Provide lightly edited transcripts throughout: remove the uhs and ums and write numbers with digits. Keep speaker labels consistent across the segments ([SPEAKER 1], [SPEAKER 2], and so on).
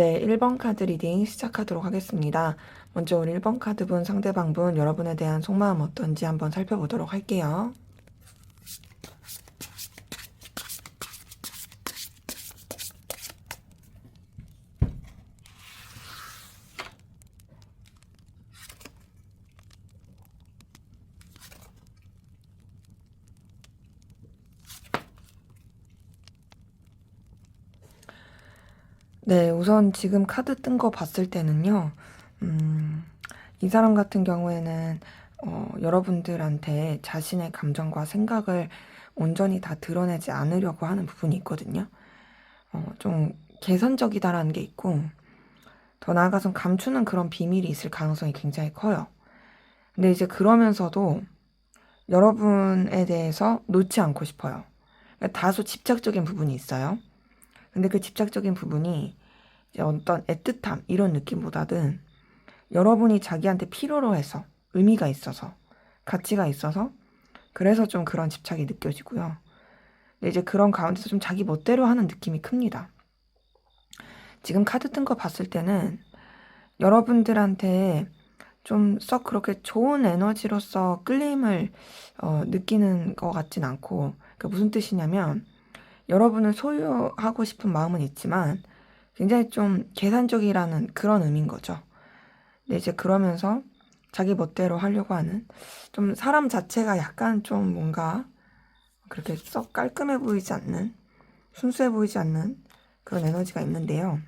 [SPEAKER 1] 네, 1번 카드 리딩 시작하도록 하겠습니다. 먼저 우리 1번 카드분, 상대방분, 여러분에 대한 속마음 어떤지 한번 살펴보도록 할게요. 네, 우선 지금 카드 뜬 거 봤을 때는요, 이 사람 같은 경우에는 여러분들한테 자신의 감정과 생각을 온전히 다 드러내지 않으려고 하는 부분이 있거든요. 좀 계산적이다라는 게 있고, 더 나아가선 감추는 그런 비밀이 있을 가능성이 굉장히 커요. 근데 이제 그러면서도 여러분에 대해서 놓지 않고 싶어요. 그러니까 다소 집착적인 부분이 있어요. 근데 그 집착적인 부분이 이제 어떤 애틋함 이런 느낌보다는 여러분이 자기한테 필요로 해서 의미가 있어서 가치가 있어서 그래서 좀 그런 집착이 느껴지고요. 근데 이제 그런 가운데서 좀 자기 멋대로 하는 느낌이 큽니다. 지금 카드 뜬 거 봤을 때는 여러분들한테 좀 썩 그렇게 좋은 에너지로서 끌림을 느끼는 것 같진 않고, 그러니까 무슨 뜻이냐면 여러분을 소유하고 싶은 마음은 있지만 굉장히 좀 계산적이라는 그런 의미인 거죠. 근데 이제 그러면서 자기 멋대로 하려고 하는 좀 사람 자체가 약간 좀 뭔가 그렇게 썩 깔끔해 보이지 않는, 순수해 보이지 않는 그런 에너지가 있는데요.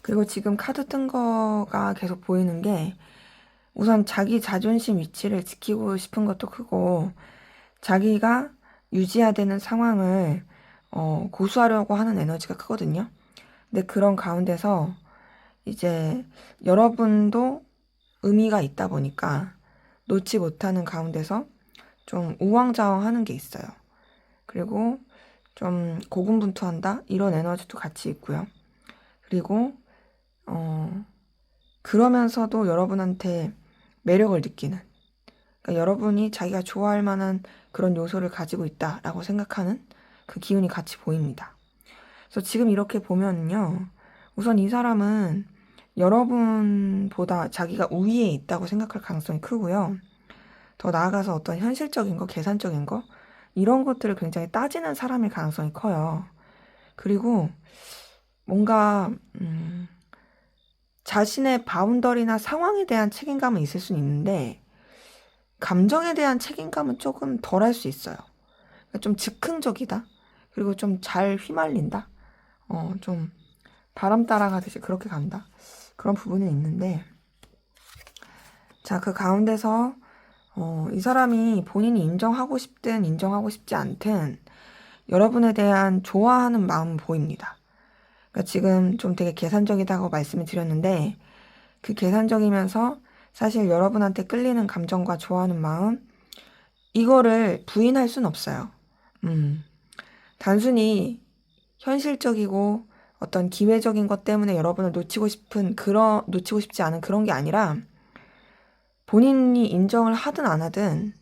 [SPEAKER 1] 그리고 지금 카드 뜬 거가 계속 보이는 게 우선 자기 자존심 위치를 지키고 싶은 것도 크고 자기가 유지해야 되는 상황을 고수하려고 하는 에너지가 크거든요. 근데 그런 가운데서 이제 여러분도 의미가 있다 보니까 놓지 못하는 가운데서 좀 우왕좌왕하는 게 있어요. 그리고 좀 고군분투한다 이런 에너지도 같이 있고요. 그리고 그러면서도 여러분한테 매력을 느끼는, 그러니까 여러분이 자기가 좋아할 만한 그런 요소를 가지고 있다라고 생각하는 그 기운이 같이 보입니다. 그래서 지금 이렇게 보면요, 우선 이 사람은 여러분보다 자기가 우위에 있다고 생각할 가능성이 크고요. 더 나아가서 어떤 현실적인 거, 계산적인 거 이런 것들을 굉장히 따지는 사람일 가능성이 커요. 그리고 뭔가 자신의 바운더리나 상황에 대한 책임감은 있을 수는 있는데 감정에 대한 책임감은 조금 덜 할 수 있어요. 그러니까 좀 즉흥적이다. 그리고 좀 잘 휘말린다. 좀 바람 따라가듯이 그렇게 간다. 그런 부분은 있는데, 자, 그 가운데서 이 사람이 본인이 인정하고 싶든 인정하고 싶지 않든 여러분에 대한 좋아하는 마음은 보입니다. 그러니까 지금 좀 되게 계산적이다고 말씀을 드렸는데 그 계산적이면서 사실 여러분한테 끌리는 감정과 좋아하는 마음 이거를 부인할 순 없어요. 단순히 현실적이고 어떤 기회적인 것 때문에 여러분을 놓치고 싶지 않은 그런 게 아니라 본인이 인정을 하든 안 하든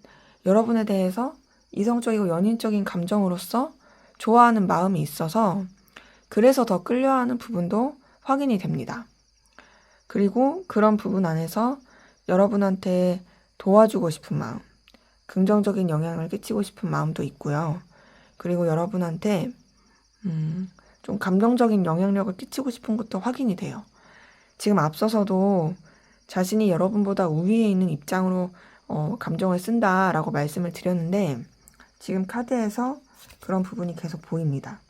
[SPEAKER 1] 여러분에 대해서 이성적이고 연인적인 감정으로서 좋아하는 마음이 있어서 그래서 더 끌려하는 부분도 확인이 됩니다. 그리고 그런 부분 안에서 여러분한테 도와주고 싶은 마음, 긍정적인 영향을 끼치고 싶은 마음도 있고요. 그리고 여러분한테 좀 감정적인 영향력을 끼치고 싶은 것도 확인이 돼요. 지금 앞서서도 자신이 여러분보다 우위에 있는 입장으로 감정을 쓴다라고 말씀을 드렸는데 지금 카드에서 그런 부분이 계속 보입니다.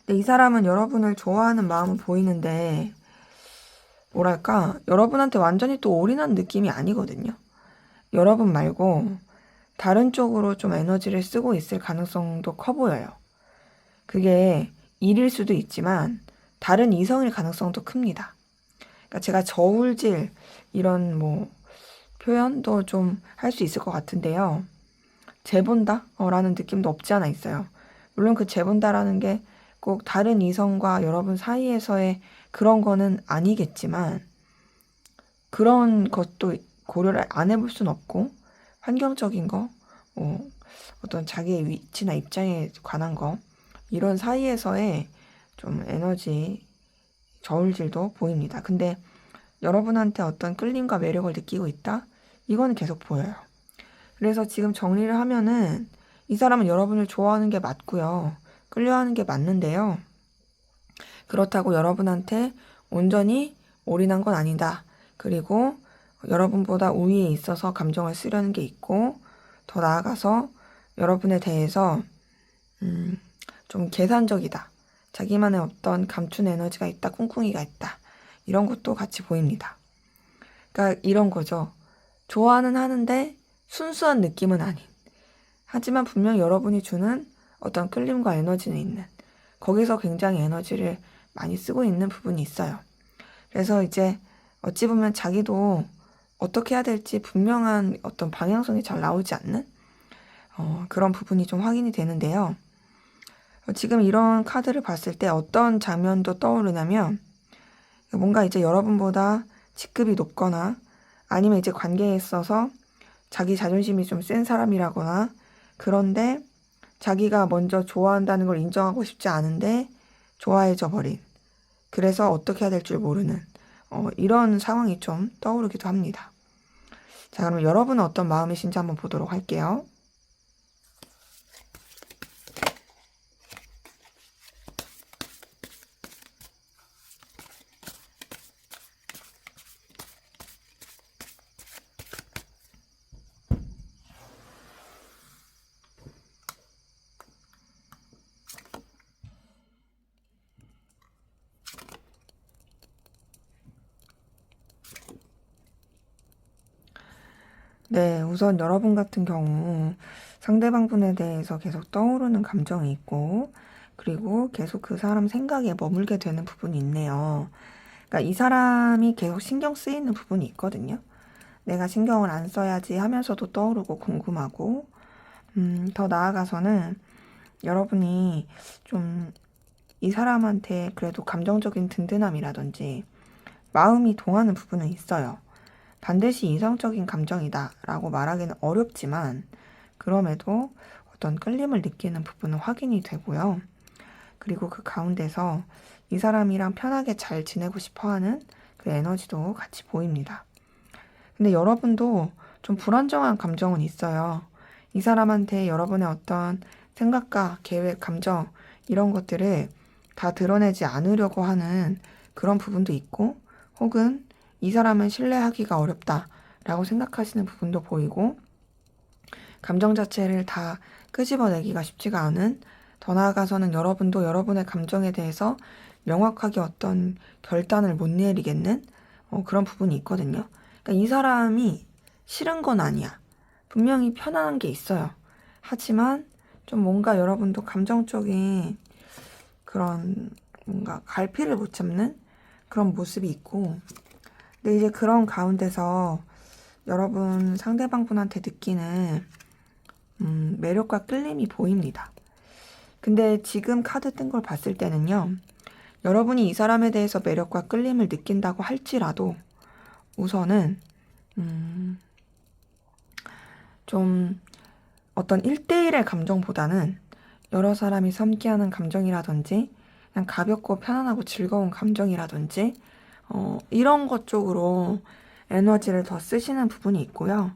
[SPEAKER 1] 근데 이 사람은 여러분을 좋아하는 마음은 보이는데 뭐랄까 여러분한테 완전히 또 올인한 느낌이 아니거든요. 여러분 말고 다른 쪽으로 좀 에너지를 쓰고 있을 가능성도 커 보여요. 그게 일일 수도 있지만 다른 이성일 가능성도 큽니다. 그러니까 제가 저울질 이런 뭐 표현도 좀 할 수 있을 것 같은데요. 재본다? 라는 느낌도 없지 않아 있어요. 물론 그 재본다라는 게 꼭 다른 이성과 여러분 사이에서의 그런 거는 아니겠지만 그런 것도 고려를 안 해볼 순 없고 환경적인 거, 어떤 자기의 위치나 입장에 관한 거 이런 사이에서의 좀 에너지 저울질도 보입니다. 근데 여러분한테 어떤 끌림과 매력을 느끼고 있다? 이거는 계속 보여요. 그래서 지금 정리를 하면은 이 사람은 여러분을 좋아하는 게 맞고요. 끌려하는 게 맞는데요. 그렇다고 여러분한테 온전히 올인한 건 아니다. 그리고 여러분보다 우위에 있어서 감정을 쓰려는 게 있고, 더 나아가서 여러분에 대해서 좀 계산적이다. 자기만의 어떤 감춘 에너지가 있다, 꿍꿍이가 있다. 이런 것도 같이 보입니다. 그러니까 이런 거죠. 좋아는 하는데 순수한 느낌은 아닌. 하지만 분명 여러분이 주는 어떤 끌림과 에너지는 있는. 거기서 굉장히 에너지를 많이 쓰고 있는 부분이 있어요. 그래서 이제 어찌 보면 자기도 어떻게 해야 될지 분명한 어떤 방향성이 잘 나오지 않는 그런 부분이 좀 확인이 되는데요. 지금 이런 카드를 봤을 때 어떤 장면도 떠오르냐면 뭔가 이제 여러분보다 직급이 높거나 아니면 이제 관계에 있어서 자기 자존심이 좀 센 사람이라거나 그런데 자기가 먼저 좋아한다는 걸 인정하고 싶지 않은데 좋아해져 버린 그래서 어떻게 해야 될 줄 모르는 이런 상황이 좀 떠오르기도 합니다. 자, 그럼 여러분은 어떤 마음이신지 한번 보도록 할게요. 네, 우선 여러분 같은 경우 상대방 분에 대해서 계속 떠오르는 감정이 있고, 그리고 계속 그 사람 생각에 머물게 되는 부분이 있네요. 그러니까 이 사람이 계속 신경 쓰이는 부분이 있거든요. 내가 신경을 안 써야지 하면서도 떠오르고 궁금하고, 더 나아가서는 여러분이 좀 이 사람한테 그래도 감정적인 든든함이라든지 마음이 동하는 부분은 있어요. 반드시 이성적인 감정이다라고 말하기는 어렵지만 그럼에도 어떤 끌림을 느끼는 부분은 확인이 되고요. 그리고 그 가운데서 이 사람이랑 편하게 잘 지내고 싶어하는 그 에너지도 같이 보입니다. 근데 여러분도 좀 불안정한 감정은 있어요. 이 사람한테 여러분의 어떤 생각과 계획, 감정 이런 것들을 다 드러내지 않으려고 하는 그런 부분도 있고 혹은 이 사람은 신뢰하기가 어렵다라고 생각하시는 부분도 보이고 감정 자체를 다 끄집어내기가 쉽지가 않은 더 나아가서는 여러분도 여러분의 감정에 대해서 명확하게 어떤 결단을 못 내리겠는 그런 부분이 있거든요. 그러니까 이 사람이 싫은 건 아니야. 분명히 편안한 게 있어요. 하지만 좀 뭔가 여러분도 감정적인 그런 뭔가 갈피를 못 잡는 그런 모습이 있고 근데 이제 그런 가운데서 여러분 상대방 분한테 느끼는 매력과 끌림이 보입니다. 근데 지금 카드 뜬 걸 봤을 때는요. 여러분이 이 사람에 대해서 매력과 끌림을 느낀다고 할지라도 우선은 좀 어떤 1대1의 감정보다는 여러 사람이 섬기하는 감정이라든지 그냥 가볍고 편안하고 즐거운 감정이라든지 이런 것 쪽으로 에너지를 더 쓰시는 부분이 있고요.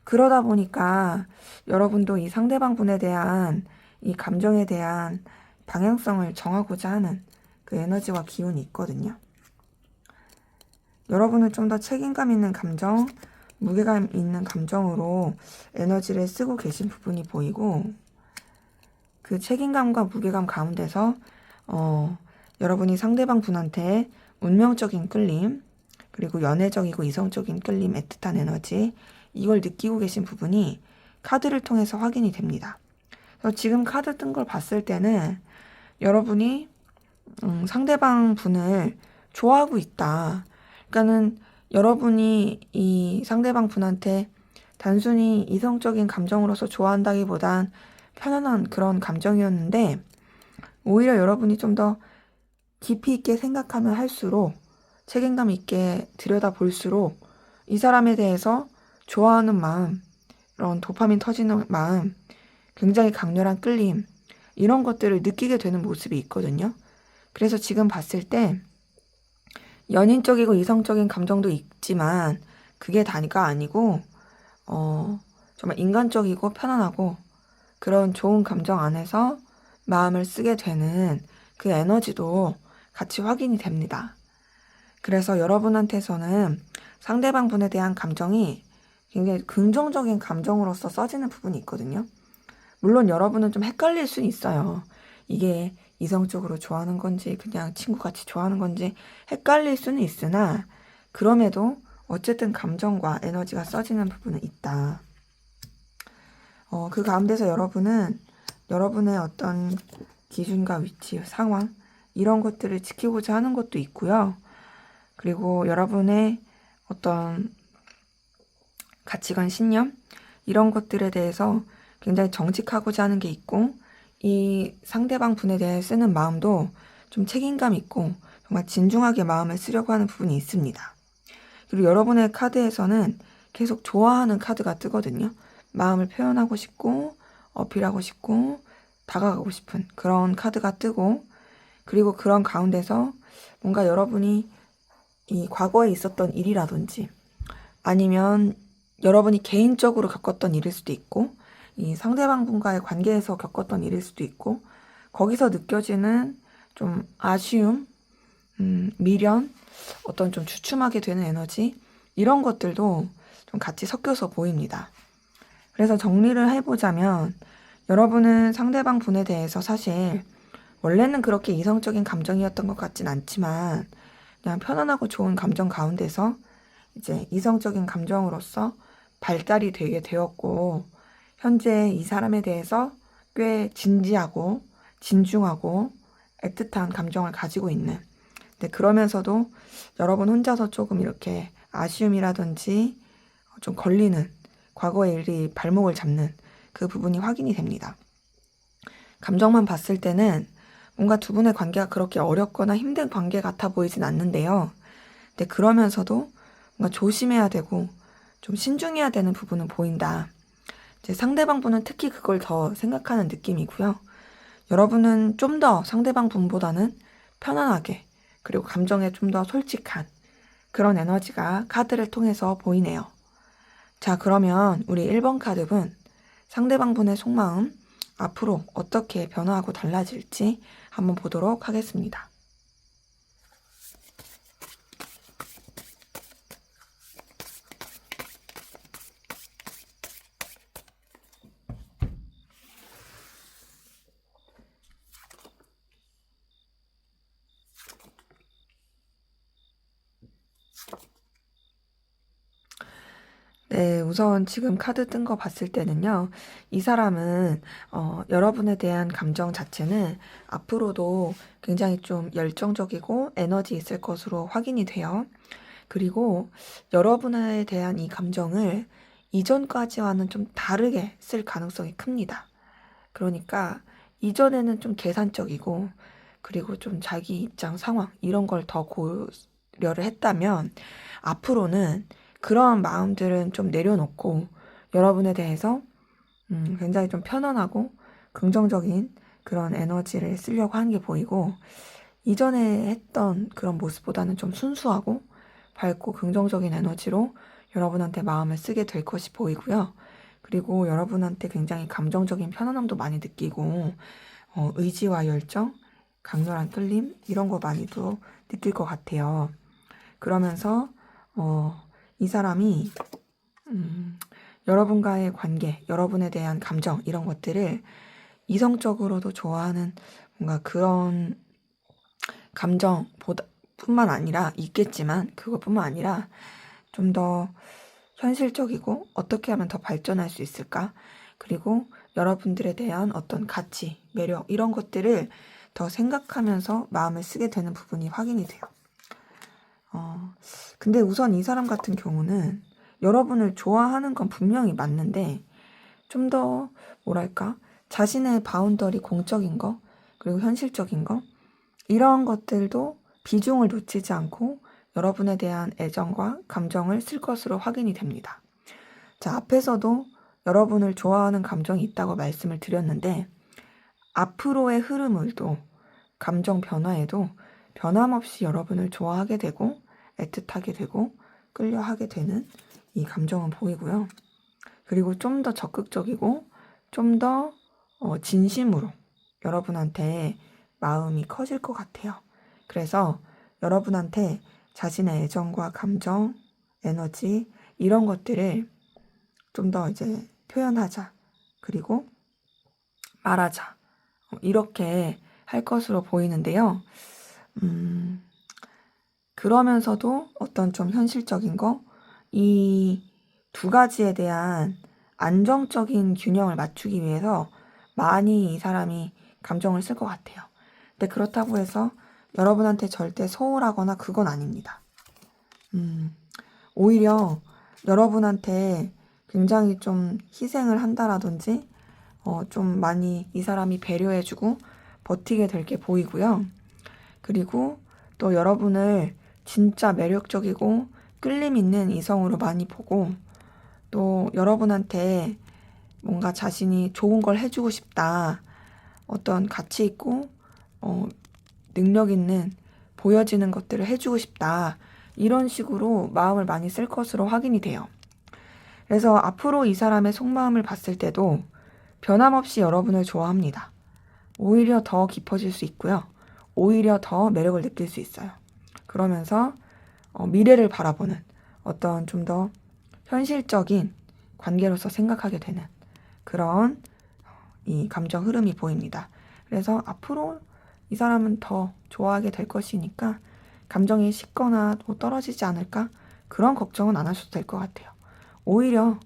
[SPEAKER 1] 그러다 보니까 여러분도 이 상대방 분에 대한 이 감정에 대한 방향성을 정하고자 하는 그 에너지와 기운이 있거든요. 여러분은 좀 더 책임감 있는 감정, 무게감 있는 감정으로 에너지를 쓰고 계신 부분이 보이고 그 책임감과 무게감 가운데서 여러분이 상대방 분한테 운명적인 끌림, 그리고 연애적이고 이성적인 끌림, 애틋한 에너지 이걸 느끼고 계신 부분이 카드를 통해서 확인이 됩니다. 그래서 지금 카드 뜬 걸 봤을 때는 여러분이 상대방 분을 좋아하고 있다. 그러니까는 여러분이 이 상대방 분한테 단순히 이성적인 감정으로서 좋아한다기보단 편안한 그런 감정이었는데 오히려 여러분이 좀 더 깊이 있게 생각하면 할수록 책임감 있게 들여다볼수록 이 사람에 대해서 좋아하는 마음, 이런 도파민 터지는 마음, 굉장히 강렬한 끌림 이런 것들을 느끼게 되는 모습이 있거든요. 그래서 지금 봤을 때 연인적이고 이성적인 감정도 있지만 그게 다가 아니고 정말 인간적이고 편안하고 그런 좋은 감정 안에서 마음을 쓰게 되는 그 에너지도 같이 확인이 됩니다. 그래서 여러분한테서는 상대방 분에 대한 감정이 굉장히 긍정적인 감정으로서 써지는 부분이 있거든요. 물론 여러분은 좀 헷갈릴 수는 있어요. 이게 이성적으로 좋아하는 건지 그냥 친구같이 좋아하는 건지 헷갈릴 수는 있으나 그럼에도 어쨌든 감정과 에너지가 써지는 부분은 있다. 그 가운데서 여러분은 여러분의 어떤 기준과 위치, 상황 이런 것들을 지키고자 하는 것도 있고요. 그리고 여러분의 어떤 가치관, 신념 이런 것들에 대해서 굉장히 정직하고자 하는 게 있고 이 상대방 분에 대해 쓰는 마음도 좀 책임감 있고 정말 진중하게 마음을 쓰려고 하는 부분이 있습니다. 그리고 여러분의 카드에서는 계속 좋아하는 카드가 뜨거든요. 마음을 표현하고 싶고 어필하고 싶고 다가가고 싶은 그런 카드가 뜨고 그리고 그런 가운데서 뭔가 여러분이 이 과거에 있었던 일이라든지 아니면 여러분이 개인적으로 겪었던 일일 수도 있고 이 상대방 분과의 관계에서 겪었던 일일 수도 있고 거기서 느껴지는 좀 아쉬움, 미련, 어떤 좀 주춤하게 되는 에너지 이런 것들도 좀 같이 섞여서 보입니다. 그래서 정리를 해보자면 여러분은 상대방 분에 대해서 사실 원래는 그렇게 이성적인 감정이었던 것 같진 않지만 그냥 편안하고 좋은 감정 가운데서 이제 이성적인 감정으로서 발달이 되게 되었고 현재 이 사람에 대해서 꽤 진지하고 진중하고 애틋한 감정을 가지고 있는 그러면서도 여러분 혼자서 조금 이렇게 아쉬움이라든지 좀 걸리는 과거의 일이 발목을 잡는 그 부분이 확인이 됩니다. 감정만 봤을 때는 뭔가 두 분의 관계가 그렇게 어렵거나 힘든 관계 같아 보이진 않는데요. 근데 그러면서도 뭔가 조심해야 되고 좀 신중해야 되는 부분은 보인다. 이제 상대방 분은 특히 그걸 더 생각하는 느낌이고요. 여러분은 좀 더 상대방 분보다는 편안하게 그리고 감정에 좀 더 솔직한 그런 에너지가 카드를 통해서 보이네요. 자, 그러면 우리 1번 카드분 상대방 분의 속마음 앞으로 어떻게 변화하고 달라질지 한번 보도록 하겠습니다. 네, 우선 지금 카드 뜬 거 봤을 때는요, 이 사람은, 여러분에 대한 감정 자체는 앞으로도 굉장히 좀 열정적이고 에너지 있을 것으로 확인이 돼요. 그리고 여러분에 대한 이 감정을 이전까지와는 좀 다르게 쓸 가능성이 큽니다. 그러니까 이전에는 좀 계산적이고, 그리고 좀 자기 입장, 상황, 이런 걸 더 고려를 했다면, 앞으로는 그런 마음들은 좀 내려놓고 여러분에 대해서 굉장히 좀 편안하고 긍정적인 그런 에너지를 쓰려고 하는 게 보이고 이전에 했던 그런 모습보다는 좀 순수하고 밝고 긍정적인 에너지로 여러분한테 마음을 쓰게 될 것이 보이고요. 그리고 여러분한테 굉장히 감정적인 편안함도 많이 느끼고 의지와 열정, 강렬한 끌림 이런 거 많이도 느낄 것 같아요. 그러면서 이 사람이 여러분과의 관계, 여러분에 대한 감정 이런 것들을 이성적으로도 좋아하는 뭔가 그런 감정보다 뿐만 아니라 있겠지만 그것뿐만 아니라 좀 더 현실적이고 어떻게 하면 더 발전할 수 있을까? 그리고 여러분들에 대한 어떤 가치, 매력 이런 것들을 더 생각하면서 마음을 쓰게 되는 부분이 확인이 돼요. 근데 우선 이 사람 같은 경우는 여러분을 좋아하는 건 분명히 맞는데 좀 더 뭐랄까 자신의 바운더리 공적인 거 그리고 현실적인 거 이런 것들도 비중을 놓치지 않고 여러분에 대한 애정과 감정을 쓸 것으로 확인이 됩니다. 자, 앞에서도 여러분을 좋아하는 감정이 있다고 말씀을 드렸는데 앞으로의 흐름을도 감정 변화에도 변함없이 여러분을 좋아하게 되고 애틋하게 되고 끌려하게 되는 이 감정은 보이고요. 그리고 좀 더 적극적이고 좀 더 진심으로 여러분한테 마음이 커질 것 같아요. 그래서 여러분한테 자신의 애정과 감정, 에너지 이런 것들을 좀 더 이제 표현하자. 그리고 말하자. 이렇게 할 것으로 보이는데요. 그러면서도 어떤 좀 현실적인 거, 이 두 가지에 대한 안정적인 균형을 맞추기 위해서 많이 이 사람이 감정을 쓸 것 같아요. 근데 그렇다고 해서 여러분한테 절대 소홀하거나 그건 아닙니다. 오히려 여러분한테 굉장히 좀 희생을 한다라든지 좀 많이 이 사람이 배려해주고 버티게 될 게 보이고요. 그리고 또 여러분을 진짜 매력적이고 끌림 있는 이성으로 많이 보고 또 여러분한테 뭔가 자신이 좋은 걸 해주고 싶다. 어떤 가치 있고 능력 있는 보여지는 것들을 해주고 싶다. 이런 식으로 마음을 많이 쓸 것으로 확인이 돼요. 그래서 앞으로 이 사람의 속마음을 봤을 때도 변함없이 여러분을 좋아합니다. 오히려 더 깊어질 수 있고요. 오히려 더 매력을 느낄 수 있어요. 그러면서 미래를 바라보는 어떤 좀 더 현실적인 관계로서 생각하게 되는 그런 이 감정 흐름이 보입니다. 그래서 앞으로 이 사람은 더 좋아하게 될 것이니까 감정이 식거나 뭐 떨어지지 않을까? 그런 걱정은 안 하셔도 될 것 같아요. 오히려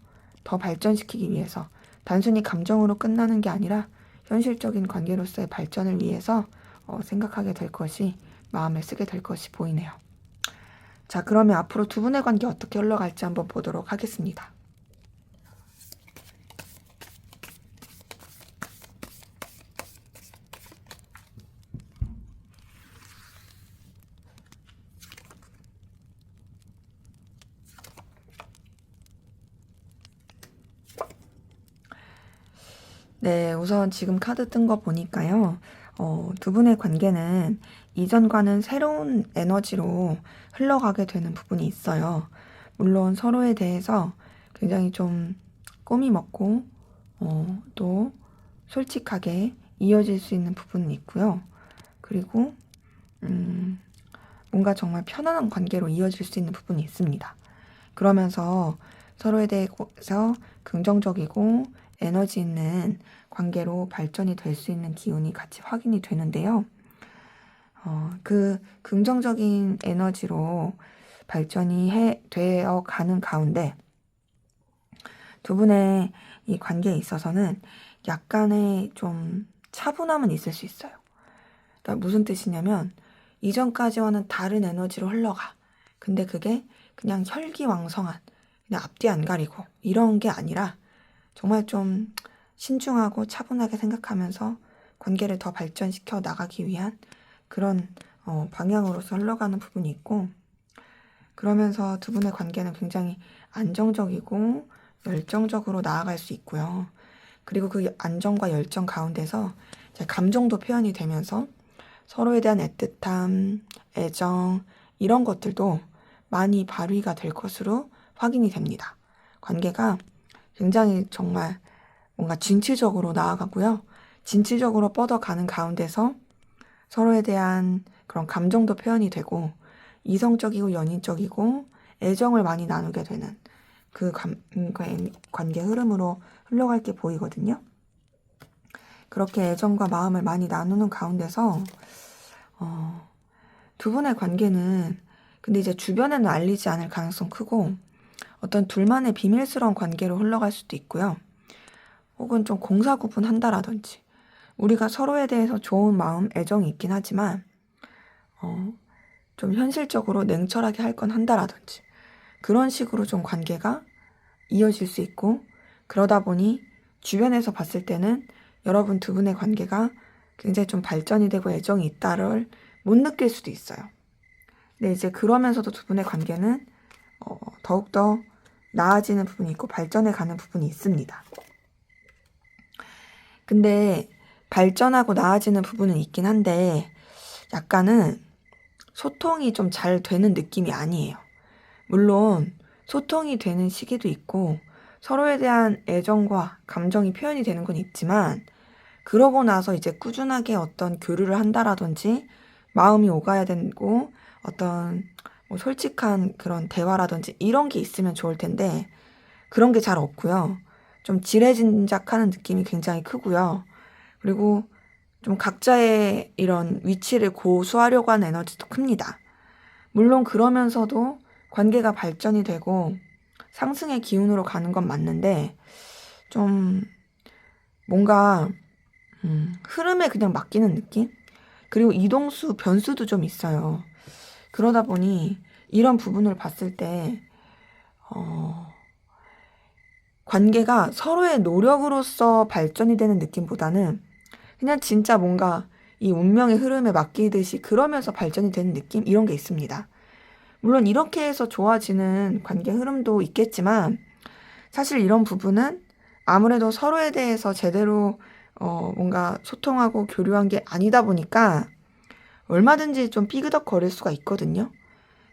[SPEAKER 1] 더 발전시키기 위해서 단순히 감정으로 끝나는 게 아니라 현실적인 관계로서의 발전을 위해서 생각하게 될 것이 마음을 쓰게 될 것이 보이네요. 자, 그러면 앞으로 두 분의 관계 어떻게 흘러갈지 한번 보도록 하겠습니다. 네, 우선 지금 카드 뜬 거 보니까요. 두 분의 관계는 이전과는 새로운 에너지로 흘러가게 되는 부분이 있어요. 물론 서로에 대해서 굉장히 좀 꾸미 먹고, 또 솔직하게 이어질 수 있는 부분은 있고요. 그리고, 뭔가 정말 편안한 관계로 이어질 수 있는 부분이 있습니다. 그러면서 서로에 대해서 긍정적이고 에너지 있는 관계로 발전이 될 수 있는 기운이 같이 확인이 되는데요. 그 긍정적인 에너지로 발전이 되어 가는 가운데 두 분의 이 관계에 있어서는 약간의 좀 차분함은 있을 수 있어요. 그러니까 무슨 뜻이냐면 이전까지와는 다른 에너지로 흘러가. 근데 그게 그냥 혈기왕성한, 그냥 앞뒤 안 가리고 이런 게 아니라 정말 좀 신중하고 차분하게 생각하면서 관계를 더 발전시켜 나가기 위한 그런 방향으로서 흘러가는 부분이 있고, 그러면서 두 분의 관계는 굉장히 안정적이고 열정적으로 나아갈 수 있고요. 그리고 그 안정과 열정 가운데서 이제 감정도 표현이 되면서 서로에 대한 애틋함, 애정 이런 것들도 많이 발휘가 될 것으로 확인이 됩니다. 관계가 굉장히 정말 뭔가 진취적으로 나아가고요. 진취적으로 뻗어가는 가운데서 서로에 대한 그런 감정도 표현이 되고 이성적이고 연인적이고 애정을 많이 나누게 되는 그 관계 흐름으로 흘러갈 게 보이거든요. 그렇게 애정과 마음을 많이 나누는 가운데서 두 분의 관계는 근데 이제 주변에는 알리지 않을 가능성 크고 어떤 둘만의 비밀스러운 관계로 흘러갈 수도 있고요. 혹은 좀 공사구분한다라든지 우리가 서로에 대해서 좋은 마음, 애정이 있긴 하지만 좀 현실적으로 냉철하게 할 건 한다라든지 그런 식으로 좀 관계가 이어질 수 있고 그러다 보니 주변에서 봤을 때는 여러분 두 분의 관계가 굉장히 좀 발전이 되고 애정이 있다를 못 느낄 수도 있어요. 근데 이제 그러면서도 두 분의 관계는 더욱더 나아지는 부분이 있고 발전해 가는 부분이 있습니다. 근데 발전하고 나아지는 부분은 있긴 한데 약간은 소통이 좀 잘 되는 느낌이 아니에요. 물론 소통이 되는 시기도 있고 서로에 대한 애정과 감정이 표현이 되는 건 있지만 그러고 나서 이제 꾸준하게 어떤 교류를 한다라든지 마음이 오가야 되고 어떤 뭐 솔직한 그런 대화라든지 이런 게 있으면 좋을 텐데 그런 게 잘 없고요. 좀 지레짐작하는 느낌이 굉장히 크고요. 그리고 좀 각자의 이런 위치를 고수하려고 하는 에너지도 큽니다. 물론 그러면서도 관계가 발전이 되고 상승의 기운으로 가는 건 맞는데 좀 뭔가 흐름에 그냥 맡기는 느낌? 그리고 이동수 변수도 좀 있어요. 그러다 보니 이런 부분을 봤을 때 관계가 서로의 노력으로서 발전이 되는 느낌보다는 그냥 진짜 뭔가 이 운명의 흐름에 맡기듯이 그러면서 발전이 되는 느낌? 이런 게 있습니다. 물론 이렇게 해서 좋아지는 관계 흐름도 있겠지만 사실 이런 부분은 아무래도 서로에 대해서 제대로 뭔가 소통하고 교류한 게 아니다 보니까 얼마든지 좀 삐그덕거릴 수가 있거든요.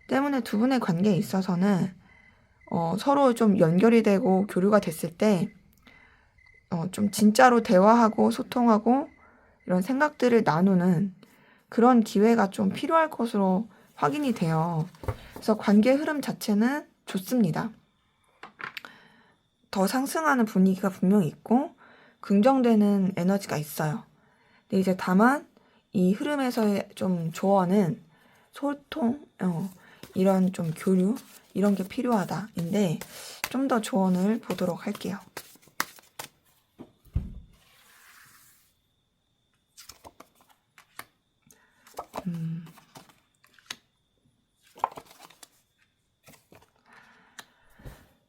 [SPEAKER 1] 때문에 두 분의 관계에 있어서는 서로 좀 연결이 되고 교류가 됐을 때 좀 진짜로 대화하고 소통하고 이런 생각들을 나누는 그런 기회가 좀 필요할 것으로 확인이 돼요. 그래서 관계 흐름 자체는 좋습니다. 더 상승하는 분위기가 분명히 있고 긍정되는 에너지가 있어요. 근데 이제 다만 이 흐름에서의 좀 조언은 소통, 이런 좀 교류 이런 게 필요하다인데 좀 더 조언을 보도록 할게요.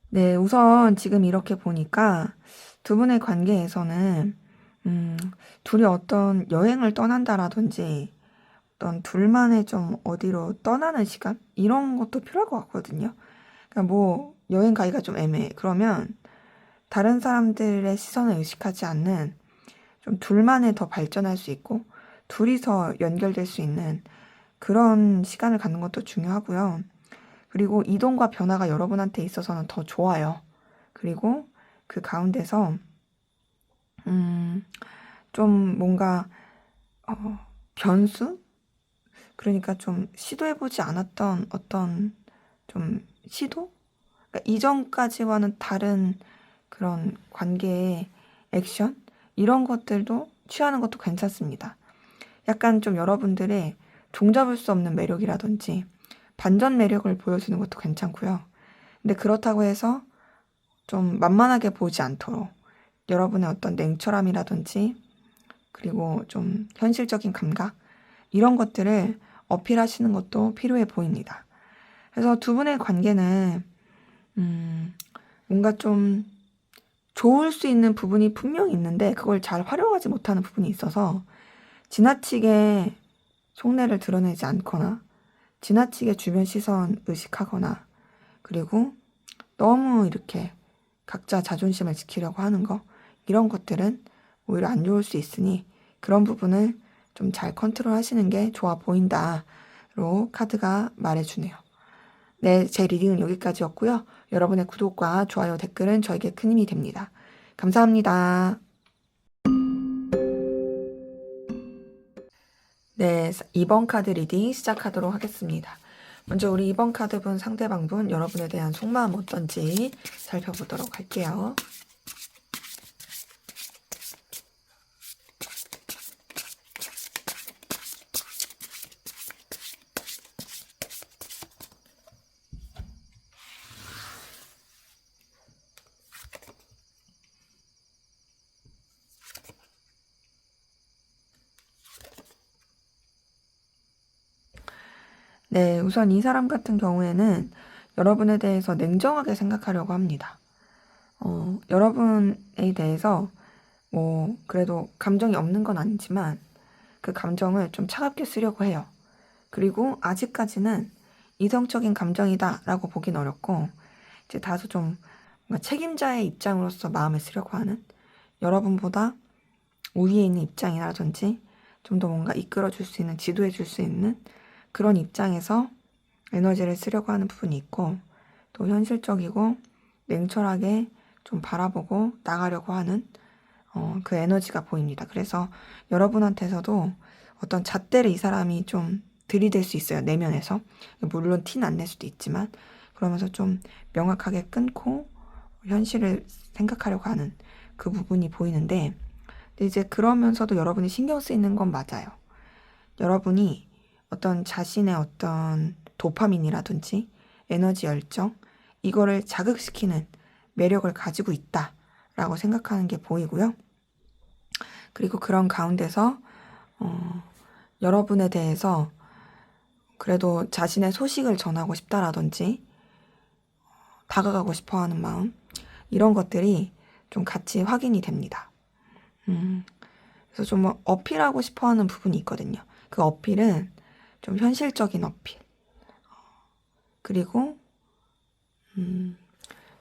[SPEAKER 1] 네, 우선 지금 이렇게 보니까 두 분의 관계에서는 둘이 어떤 여행을 떠난다라든지 어떤 둘만의 좀 어디로 떠나는 시간? 이런 것도 필요할 것 같거든요. 그러니까 뭐 여행 가기가 좀 애매해. 그러면 다른 사람들의 시선을 의식하지 않는 좀 둘만의 더 발전할 수 있고 둘이서 연결될 수 있는 그런 시간을 갖는 것도 중요하고요. 그리고 이동과 변화가 여러분한테 있어서는 더 좋아요. 그리고 그 가운데서 좀 뭔가 변수? 그러니까 좀 시도해보지 않았던 어떤 좀 시도? 그러니까 이전까지와는 다른 그런 관계의 액션? 이런 것들도 취하는 것도 괜찮습니다. 약간 좀 여러분들의 종잡을 수 없는 매력이라든지 반전 매력을 보여주는 것도 괜찮고요. 근데 그렇다고 해서 좀 만만하게 보지 않도록 여러분의 어떤 냉철함이라든지 그리고 좀 현실적인 감각 이런 것들을 어필하시는 것도 필요해 보입니다. 그래서 두 분의 관계는 뭔가 좀 좋을 수 있는 부분이 분명히 있는데 그걸 잘 활용하지 못하는 부분이 있어서 지나치게 속내를 드러내지 않거나 지나치게 주변 시선 의식하거나 그리고 너무 이렇게 각자 자존심을 지키려고 하는 거 이런 것들은 오히려 안 좋을 수 있으니 그런 부분을 좀 잘 컨트롤 하시는 게 좋아 보인다로 카드가 말해주네요. 네, 제 리딩은 여기까지였고요. 여러분의 구독과 좋아요, 댓글은 저에게 큰 힘이 됩니다. 감사합니다. 네, 2번 카드 리딩 시작하도록 하겠습니다. 먼저 우리 2번 카드분 상대방분 여러분에 대한 속마음 어떤지 살펴보도록 할게요. 네, 우선 이 사람 같은 경우에는 여러분에 대해서 냉정하게 생각하려고 합니다. 여러분에 대해서 그래도 감정이 없는 건 아니지만 그 감정을 좀 차갑게 쓰려고 해요. 그리고 아직까지는 이성적인 감정이다라고 보긴 어렵고 이제 다소 좀 뭔가 책임자의 입장으로서 마음을 쓰려고 하는 여러분보다 우위에 있는 입장이라든지 좀 더 뭔가 이끌어줄 수 있는, 지도해줄 수 있는 그런 입장에서 에너지를 쓰려고 하는 부분이 있고, 또 현실적이고 냉철하게 좀 바라보고 나가려고 하는 그 에너지가 보입니다. 그래서 여러분한테서도 어떤 잣대를 이 사람이 좀 들이댈 수 있어요. 내면에서. 물론 티는 안 낼 수도 있지만, 그러면서 좀 명확하게 끊고 현실을 생각하려고 하는 그 부분이 보이는데, 근데 이제 그러면서도 여러분이 신경 쓰이는 건 맞아요. 여러분이 어떤 자신의 어떤 도파민이라든지 에너지 열정, 이거를 자극시키는 매력을 가지고 있다라고 생각하는 게 보이고요. 그리고 그런 가운데서 여러분에 대해서 그래도 자신의 소식을 전하고 싶다라든지 다가가고 싶어하는 마음, 이런 것들이 좀 같이 확인이 됩니다. 그래서 좀 어필하고 싶어하는 부분이 있거든요. 그 어필은 좀 현실적인 어필. 그리고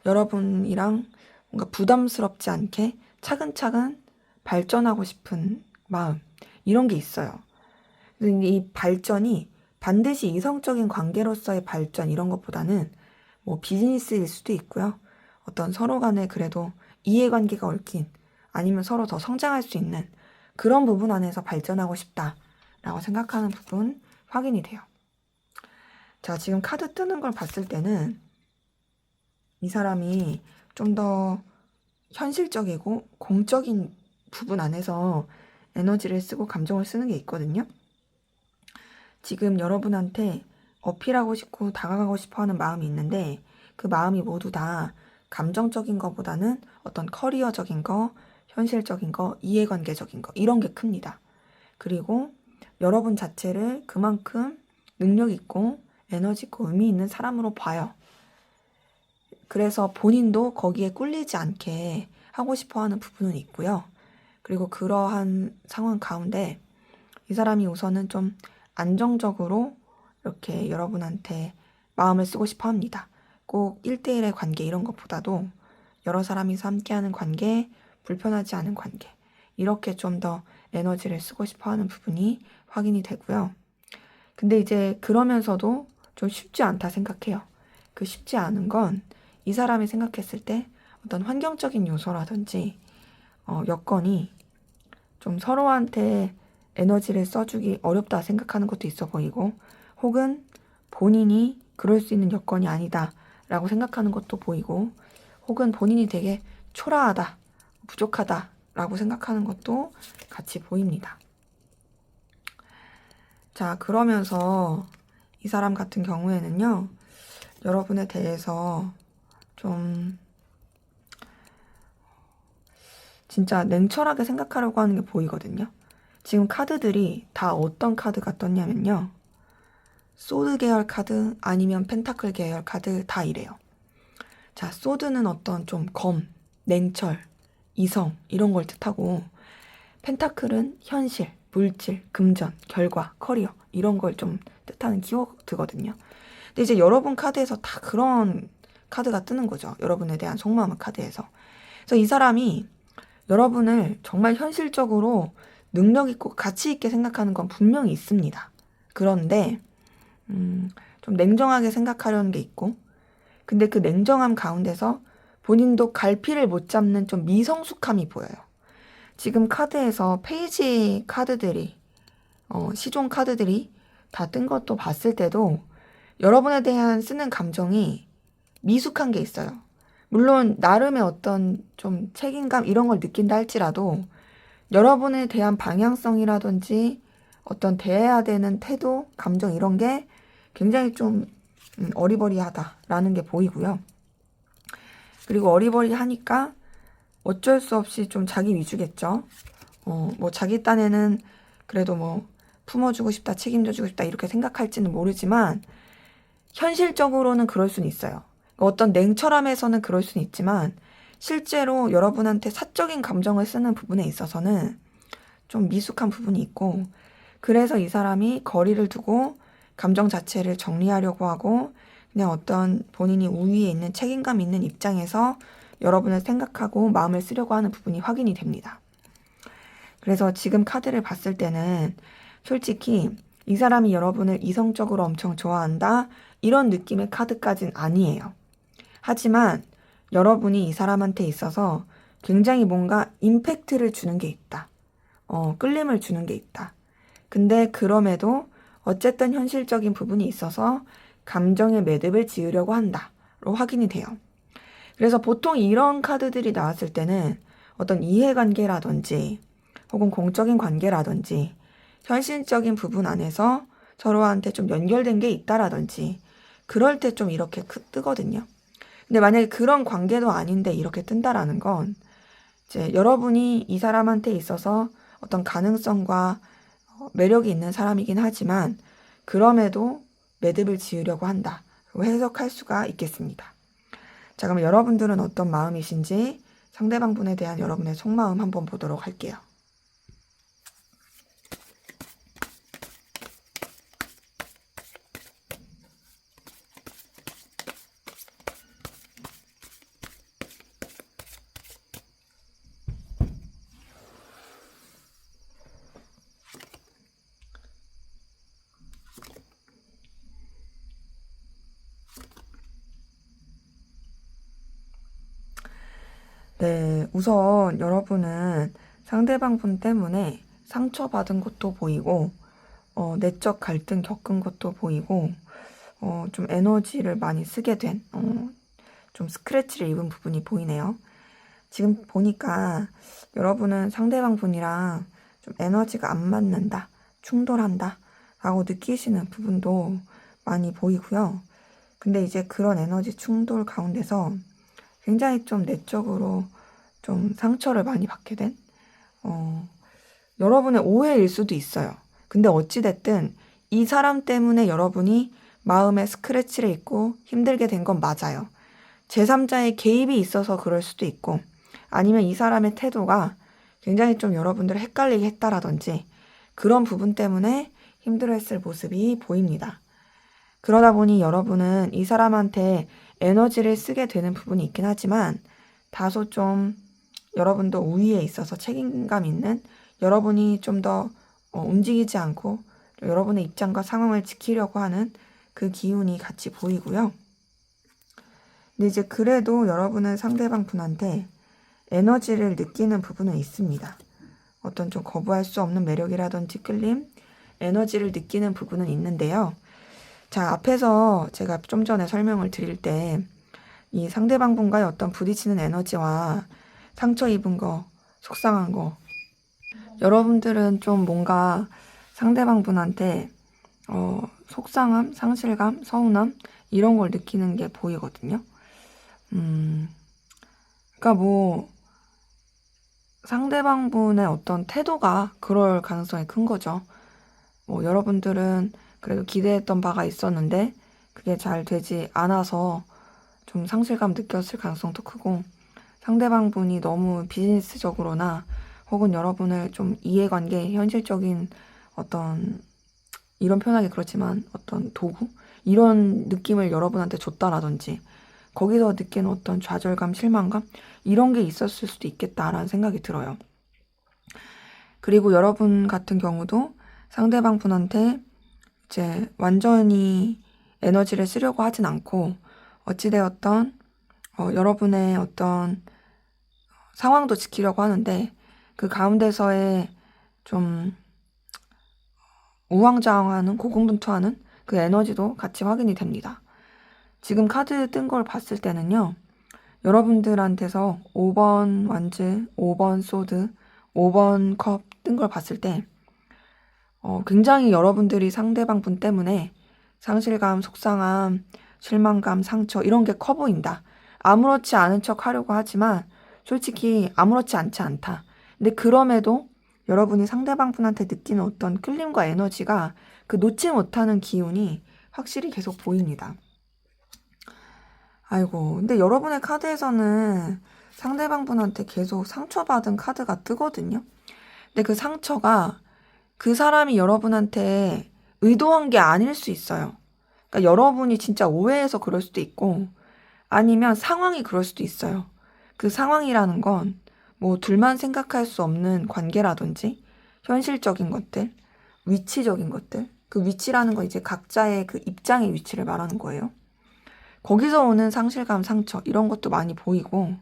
[SPEAKER 1] 여러분이랑 뭔가 부담스럽지 않게 차근차근 발전하고 싶은 마음, 이런 게 있어요. 근데 이 발전이 반드시 이성적인 관계로서의 발전, 이런 것보다는 뭐 비즈니스일 수도 있고요. 어떤 서로 간에 그래도 이해관계가 얽힌, 아니면 서로 더 성장할 수 있는 그런 부분 안에서 발전하고 싶다라고 생각하는 부분 확인이 돼요. 자, 지금 카드 뜨는 걸 봤을 때는 이 사람이 좀 더 현실적이고 공적인 부분 안에서 에너지를 쓰고 감정을 쓰는 게 있거든요. 지금 여러분한테 어필하고 싶고 다가가고 싶어 하는 마음이 있는데, 그 마음이 모두 다 감정적인 거보다는 어떤 커리어적인 거, 현실적인 거, 이해관계적인 거, 이런 게 큽니다. 그리고 여러분 자체를 그만큼 능력 있고 에너지 있고 의미 있는 사람으로 봐요. 그래서 본인도 거기에 꿀리지 않게 하고 싶어 하는 부분은 있고요. 그리고 그러한 상황 가운데 이 사람이 우선은 좀 안정적으로 이렇게 여러분한테 마음을 쓰고 싶어 합니다. 꼭 1대1의 관계 이런 것보다도 여러 사람이서 함께하는 관계, 불편하지 않은 관계, 이렇게 좀 더 에너지를 쓰고 싶어 하는 부분이 확인이 되고요. 근데 이제 그러면서도 좀 쉽지 않다 생각해요. 그 쉽지 않은 건 이 사람이 생각했을 때 어떤 환경적인 요소라든지 여건이 좀 서로한테 에너지를 써주기 어렵다 생각하는 것도 있어 보이고, 혹은 본인이 그럴 수 있는 여건이 아니다 라고 생각하는 것도 보이고, 혹은 본인이 되게 초라하다, 부족하다 라고 생각하는 것도 같이 보입니다. 자, 그러면서 이 사람 같은 경우에는요, 여러분에 대해서 좀 진짜 냉철하게 생각하려고 하는 게 보이거든요. 지금 카드들이 다 어떤 카드가 떴냐면요, 소드 계열 카드, 아니면 펜타클 계열 카드, 다 이래요. 자, 소드는 어떤 좀 검, 냉철, 이성, 이런 걸 뜻하고, 펜타클은 현실, 물질, 금전, 결과, 커리어, 이런 걸 좀 뜻하는 키워드거든요. 근데 이제 여러분 카드에서 다 그런 카드가 뜨는 거죠. 여러분에 대한 속마음 카드에서. 그래서 이 사람이 여러분을 정말 현실적으로 능력 있고 가치 있게 생각하는 건 분명히 있습니다. 그런데 좀 냉정하게 생각하려는 게 있고, 근데 그 냉정함 가운데서 본인도 갈피를 못 잡는 좀 미성숙함이 보여요. 지금 카드에서 페이지 카드들이, 시종 카드들이 다 뜬 것도 봤을 때도 여러분에 대한 쓰는 감정이 미숙한 게 있어요. 물론 나름의 어떤 좀 책임감 이런 걸 느낀다 할지라도 여러분에 대한 방향성이라든지 어떤 대해야 되는 태도, 감정 이런 게 굉장히 좀 어리버리하다라는 게 보이고요. 그리고 어리버리하니까 어쩔 수 없이 좀 자기 위주겠죠. 뭐 자기 딴에는 그래도 뭐 품어주고 싶다, 책임져주고 싶다 이렇게 생각할지는 모르지만 현실적으로는 그럴 수는 있어요. 어떤 냉철함에서는 그럴 수는 있지만 실제로 여러분한테 사적인 감정을 쓰는 부분에 있어서는 좀 미숙한 부분이 있고, 그래서 이 사람이 거리를 두고 감정 자체를 정리하려고 하고 그냥 어떤 본인이 우위에 있는 책임감 있는 입장에서 여러분을 생각하고 마음을 쓰려고 하는 부분이 확인이 됩니다. 그래서 지금 카드를 봤을 때는 솔직히 이 사람이 여러분을 이성적으로 엄청 좋아한다, 이런 느낌의 카드까진 아니에요. 하지만 여러분이 이 사람한테 있어서 굉장히 뭔가 임팩트를 주는 게 있다. 끌림을 주는 게 있다. 근데 그럼에도 어쨌든 현실적인 부분이 있어서 감정의 매듭을 지으려고 한다로 확인이 돼요. 그래서 보통 이런 카드들이 나왔을 때는 어떤 이해관계라든지 혹은 공적인 관계라든지 현실적인 부분 안에서 서로한테 좀 연결된 게 있다라든지 그럴 때 좀 이렇게 뜨거든요. 근데 만약에 그런 관계도 아닌데 이렇게 뜬다라는 건 이제 여러분이 이 사람한테 있어서 어떤 가능성과 매력이 있는 사람이긴 하지만 그럼에도 매듭을 지으려고 한다. 해석할 수가 있겠습니다. 자, 그럼 여러분들은 어떤 마음이신지 상대방 분에 대한 여러분의 속마음 한번 보도록 할게요. 네, 우선 여러분은 상대방 분 때문에 상처받은 것도 보이고, 내적 갈등 겪은 것도 보이고, 좀 에너지를 많이 쓰게 된, 좀 스크래치를 입은 부분이 보이네요. 지금 보니까 여러분은 상대방 분이랑 좀 에너지가 안 맞는다, 충돌한다, 라고 느끼시는 부분도 많이 보이고요. 근데 이제 그런 에너지 충돌 가운데서 굉장히 좀 내적으로 좀 상처를 많이 받게 된, 여러분의 오해일 수도 있어요. 근데 어찌됐든 이 사람 때문에 여러분이 마음에 스크래치를 입고 힘들게 된 건 맞아요. 제3자의 개입이 있어서 그럴 수도 있고, 아니면 이 사람의 태도가 굉장히 좀 여러분들을 헷갈리게 했다라든지 그런 부분 때문에 힘들어했을 모습이 보입니다. 그러다 보니 여러분은 이 사람한테 에너지를 쓰게 되는 부분이 있긴 하지만 다소 좀 여러분도 우위에 있어서 책임감 있는, 여러분이 좀 더 움직이지 않고 여러분의 입장과 상황을 지키려고 하는 그 기운이 같이 보이고요. 근데 이제 그래도 여러분은 상대방 분한테 에너지를 느끼는 부분은 있습니다. 어떤 좀 거부할 수 없는 매력이라든지 끌림, 에너지를 느끼는 부분은 있는데요. 자, 앞에서 제가 좀 전에 설명을 드릴 때 이 상대방 분과의 어떤 부딪히는 에너지와 상처 입은 거, 속상한 거, 여러분들은 좀 뭔가 상대방 분한테 속상함, 상실감, 서운함 이런 걸 느끼는 게 보이거든요. 그러니까 뭐 상대방 분의 어떤 태도가 그럴 가능성이 큰 거죠. 뭐 여러분들은 그래도 기대했던 바가 있었는데 그게 잘 되지 않아서 좀 상실감 느꼈을 가능성도 크고, 상대방 분이 너무 비즈니스적으로나 혹은 여러분을 좀 이해관계, 현실적인 어떤, 이런 표현하기 그렇지만 어떤 도구? 이런 느낌을 여러분한테 줬다라든지 거기서 느끼는 어떤 좌절감, 실망감? 이런 게 있었을 수도 있겠다라는 생각이 들어요. 그리고 여러분 같은 경우도 상대방 분한테 이제 완전히 에너지를 쓰려고 하진 않고 어찌되었던 여러분의 어떤 상황도 지키려고 하는데 그 가운데서의 좀 우왕좌왕하는, 고군분투하는 그 에너지도 같이 확인이 됩니다. 지금 카드 뜬 걸 봤을 때는요, 여러분들한테서 5번 완즈, 5번 소드, 5번 컵 뜬 걸 봤을 때 굉장히 여러분들이 상대방 분 때문에 상실감, 속상함, 실망감, 상처 이런 게 커 보인다. 아무렇지 않은 척 하려고 하지만 솔직히 아무렇지 않지 않다. 근데 그럼에도 여러분이 상대방 분한테 느끼는 어떤 끌림과 에너지가 그 놓지 못하는 기운이 확실히 계속 보입니다. 아이고, 근데 여러분의 카드에서는 상대방 분한테 계속 상처받은 카드가 뜨거든요. 근데 그 상처가 그 사람이 여러분한테 의도한 게 아닐 수 있어요. 그러니까 여러분이 진짜 오해해서 그럴 수도 있고 아니면 상황이 그럴 수도 있어요. 그 상황이라는 건 뭐 둘만 생각할 수 없는 관계라든지 현실적인 것들, 위치적인 것들, 그 위치라는 건 이제 각자의 그 입장의 위치를 말하는 거예요. 거기서 오는 상실감, 상처 이런 것도 많이 보이고,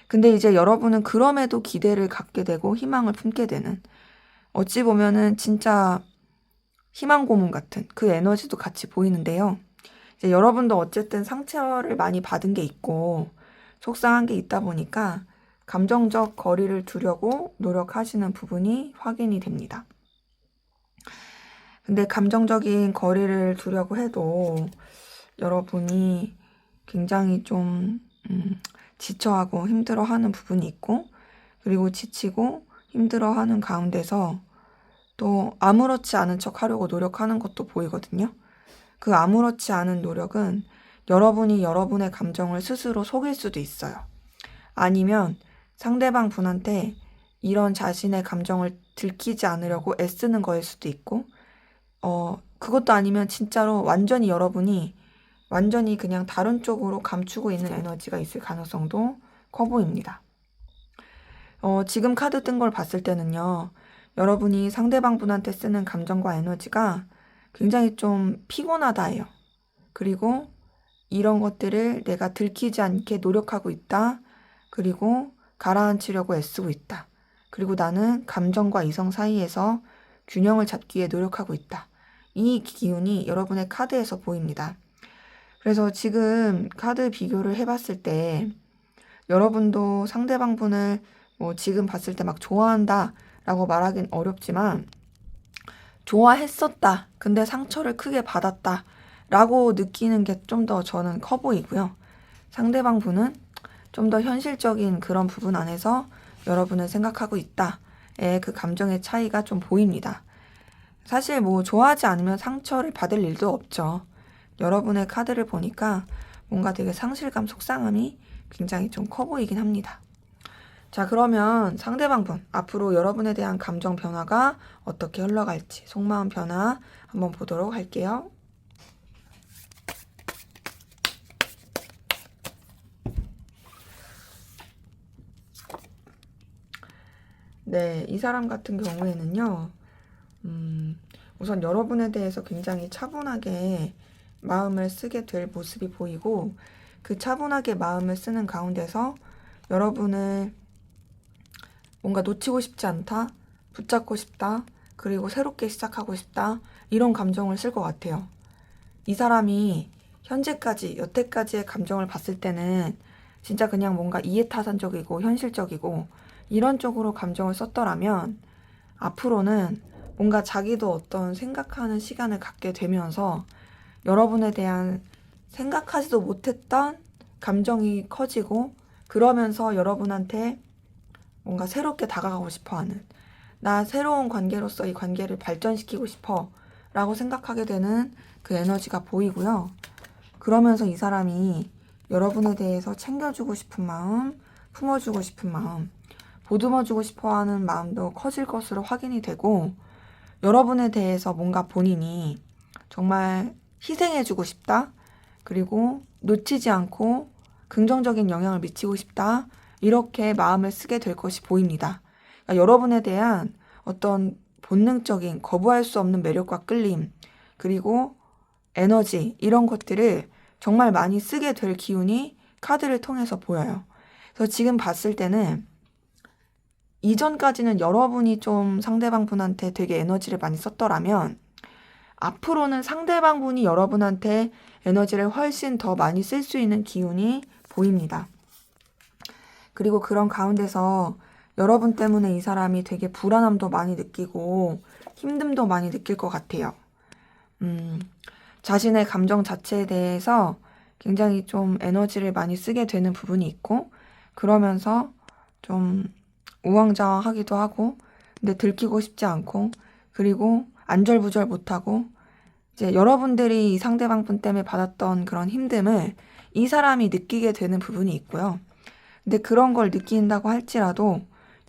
[SPEAKER 1] 근데 이제 여러분은 그럼에도 기대를 갖게 되고 희망을 품게 되는, 어찌 보면은 진짜 희망 고문 같은 그 에너지도 같이 보이는데요. 이제 여러분도 어쨌든 상처를 많이 받은 게 있고 속상한 게 있다 보니까 감정적 거리를 두려고 노력하시는 부분이 확인이 됩니다. 근데 감정적인 거리를 두려고 해도 여러분이 굉장히 좀 지쳐하고 힘들어하는 부분이 있고, 그리고 지치고 힘들어하는 가운데서 또 아무렇지 않은 척 하려고 노력하는 것도 보이거든요. 그 아무렇지 않은 노력은 여러분이 여러분의 감정을 스스로 속일 수도 있어요. 아니면 상대방 분한테 이런 자신의 감정을 들키지 않으려고 애쓰는 거일 수도 있고, 그것도 아니면 진짜로 완전히 여러분이 완전히 그냥 다른 쪽으로 감추고 있는 에너지가 있을 가능성도 커 보입니다. 지금 카드 뜬 걸 봤을 때는요, 여러분이 상대방 분한테 쓰는 감정과 에너지가 굉장히 좀 피곤하다예요. 그리고 이런 것들을 내가 들키지 않게 노력하고 있다. 그리고 가라앉히려고 애쓰고 있다. 그리고 나는 감정과 이성 사이에서 균형을 잡기 위해 노력하고 있다. 이 기운이 여러분의 카드에서 보입니다. 그래서 지금 카드 비교를 해봤을 때 여러분도 상대방 분을 뭐 지금 봤을 때 막 좋아한다 라고 말하긴 어렵지만, 좋아했었다. 근데 상처를 크게 받았다. 라고 느끼는 게 좀 더 저는 커 보이고요. 상대방 분은 좀 더 현실적인 그런 부분 안에서 여러분을 생각하고 있다의 그 감정의 차이가 좀 보입니다. 사실 뭐 좋아하지 않으면 상처를 받을 일도 없죠. 여러분의 카드를 보니까 뭔가 되게 상실감, 속상함이 굉장히 좀 커 보이긴 합니다. 자, 그러면 상대방 분, 앞으로 여러분에 대한 감정 변화가 어떻게 흘러갈지, 속마음 변화 한번 보도록 할게요. 네, 이 사람 같은 경우에는요, 우선 여러분에 대해서 굉장히 차분하게 마음을 쓰게 될 모습이 보이고, 그 차분하게 마음을 쓰는 가운데서 여러분을 뭔가 놓치고 싶지 않다, 붙잡고 싶다, 그리고 새롭게 시작하고 싶다, 이런 감정을 쓸 것 같아요. 이 사람이 현재까지, 여태까지의 감정을 봤을 때는 진짜 그냥 뭔가 이해타산적이고 현실적이고 이런 쪽으로 감정을 썼더라면, 앞으로는 뭔가 자기도 어떤 생각하는 시간을 갖게 되면서 여러분에 대한 생각하지도 못했던 감정이 커지고, 그러면서 여러분한테 뭔가 새롭게 다가가고 싶어하는, 나 새로운 관계로서 이 관계를 발전시키고 싶어 라고 생각하게 되는 그 에너지가 보이고요. 그러면서 이 사람이 여러분에 대해서 챙겨주고 싶은 마음, 품어주고 싶은 마음, 보듬어주고 싶어하는 마음도 커질 것으로 확인이 되고, 여러분에 대해서 뭔가 본인이 정말 희생해주고 싶다, 그리고 놓치지 않고 긍정적인 영향을 미치고 싶다, 이렇게 마음을 쓰게 될 것이 보입니다. 그러니까 여러분에 대한 어떤 본능적인 거부할 수 없는 매력과 끌림, 그리고 에너지, 이런 것들을 정말 많이 쓰게 될 기운이 카드를 통해서 보여요. 그래서 지금 봤을 때는 이전까지는 여러분이 좀 상대방 분한테 되게 에너지를 많이 썼더라면, 앞으로는 상대방 분이 여러분한테 에너지를 훨씬 더 많이 쓸 수 있는 기운이 보입니다. 그리고 그런 가운데서 여러분 때문에 이 사람이 되게 불안함도 많이 느끼고 힘듦도 많이 느낄 것 같아요. 자신의 감정 자체에 대해서 굉장히 좀 에너지를 많이 쓰게 되는 부분이 있고, 그러면서 좀 우왕좌왕하기도 하고, 근데 들키고 싶지 않고, 그리고 안절부절 못하고, 이제 여러분들이 이 상대방 분 때문에 받았던 그런 힘듦을 이 사람이 느끼게 되는 부분이 있고요. 근데 그런 걸 느낀다고 할지라도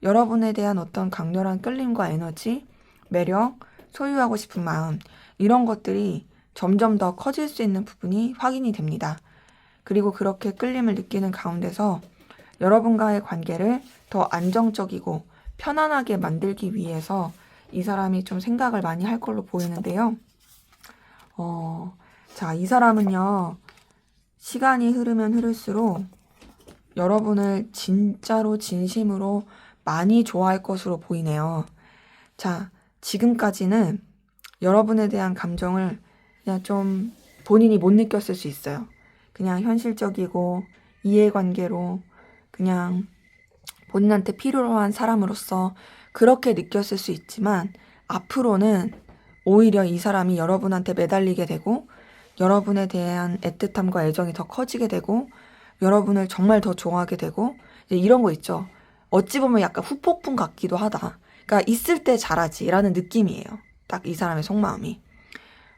[SPEAKER 1] 여러분에 대한 어떤 강렬한 끌림과 에너지, 매력, 소유하고 싶은 마음, 이런 것들이 점점 더 커질 수 있는 부분이 확인이 됩니다. 그리고 그렇게 끌림을 느끼는 가운데서 여러분과의 관계를 더 안정적이고 편안하게 만들기 위해서 이 사람이 좀 생각을 많이 할 걸로 보이는데요. 자, 이 사람은요, 시간이 흐르면 흐를수록 여러분을 진짜로 진심으로 많이 좋아할 것으로 보이네요. 자, 지금까지는 여러분에 대한 감정을 그냥 좀 본인이 못 느꼈을 수 있어요. 그냥 현실적이고 이해관계로 그냥 본인한테 필요로 한 사람으로서 그렇게 느꼈을 수 있지만 앞으로는 오히려 이 사람이 여러분한테 매달리게 되고 여러분에 대한 애틋함과 애정이 더 커지게 되고 여러분을 정말 더 좋아하게 되고 이제 이런 거 있죠. 어찌 보면 약간 후폭풍 같기도 하다. 그러니까 있을 때 잘하지라는 느낌이에요. 딱 이 사람의 속마음이.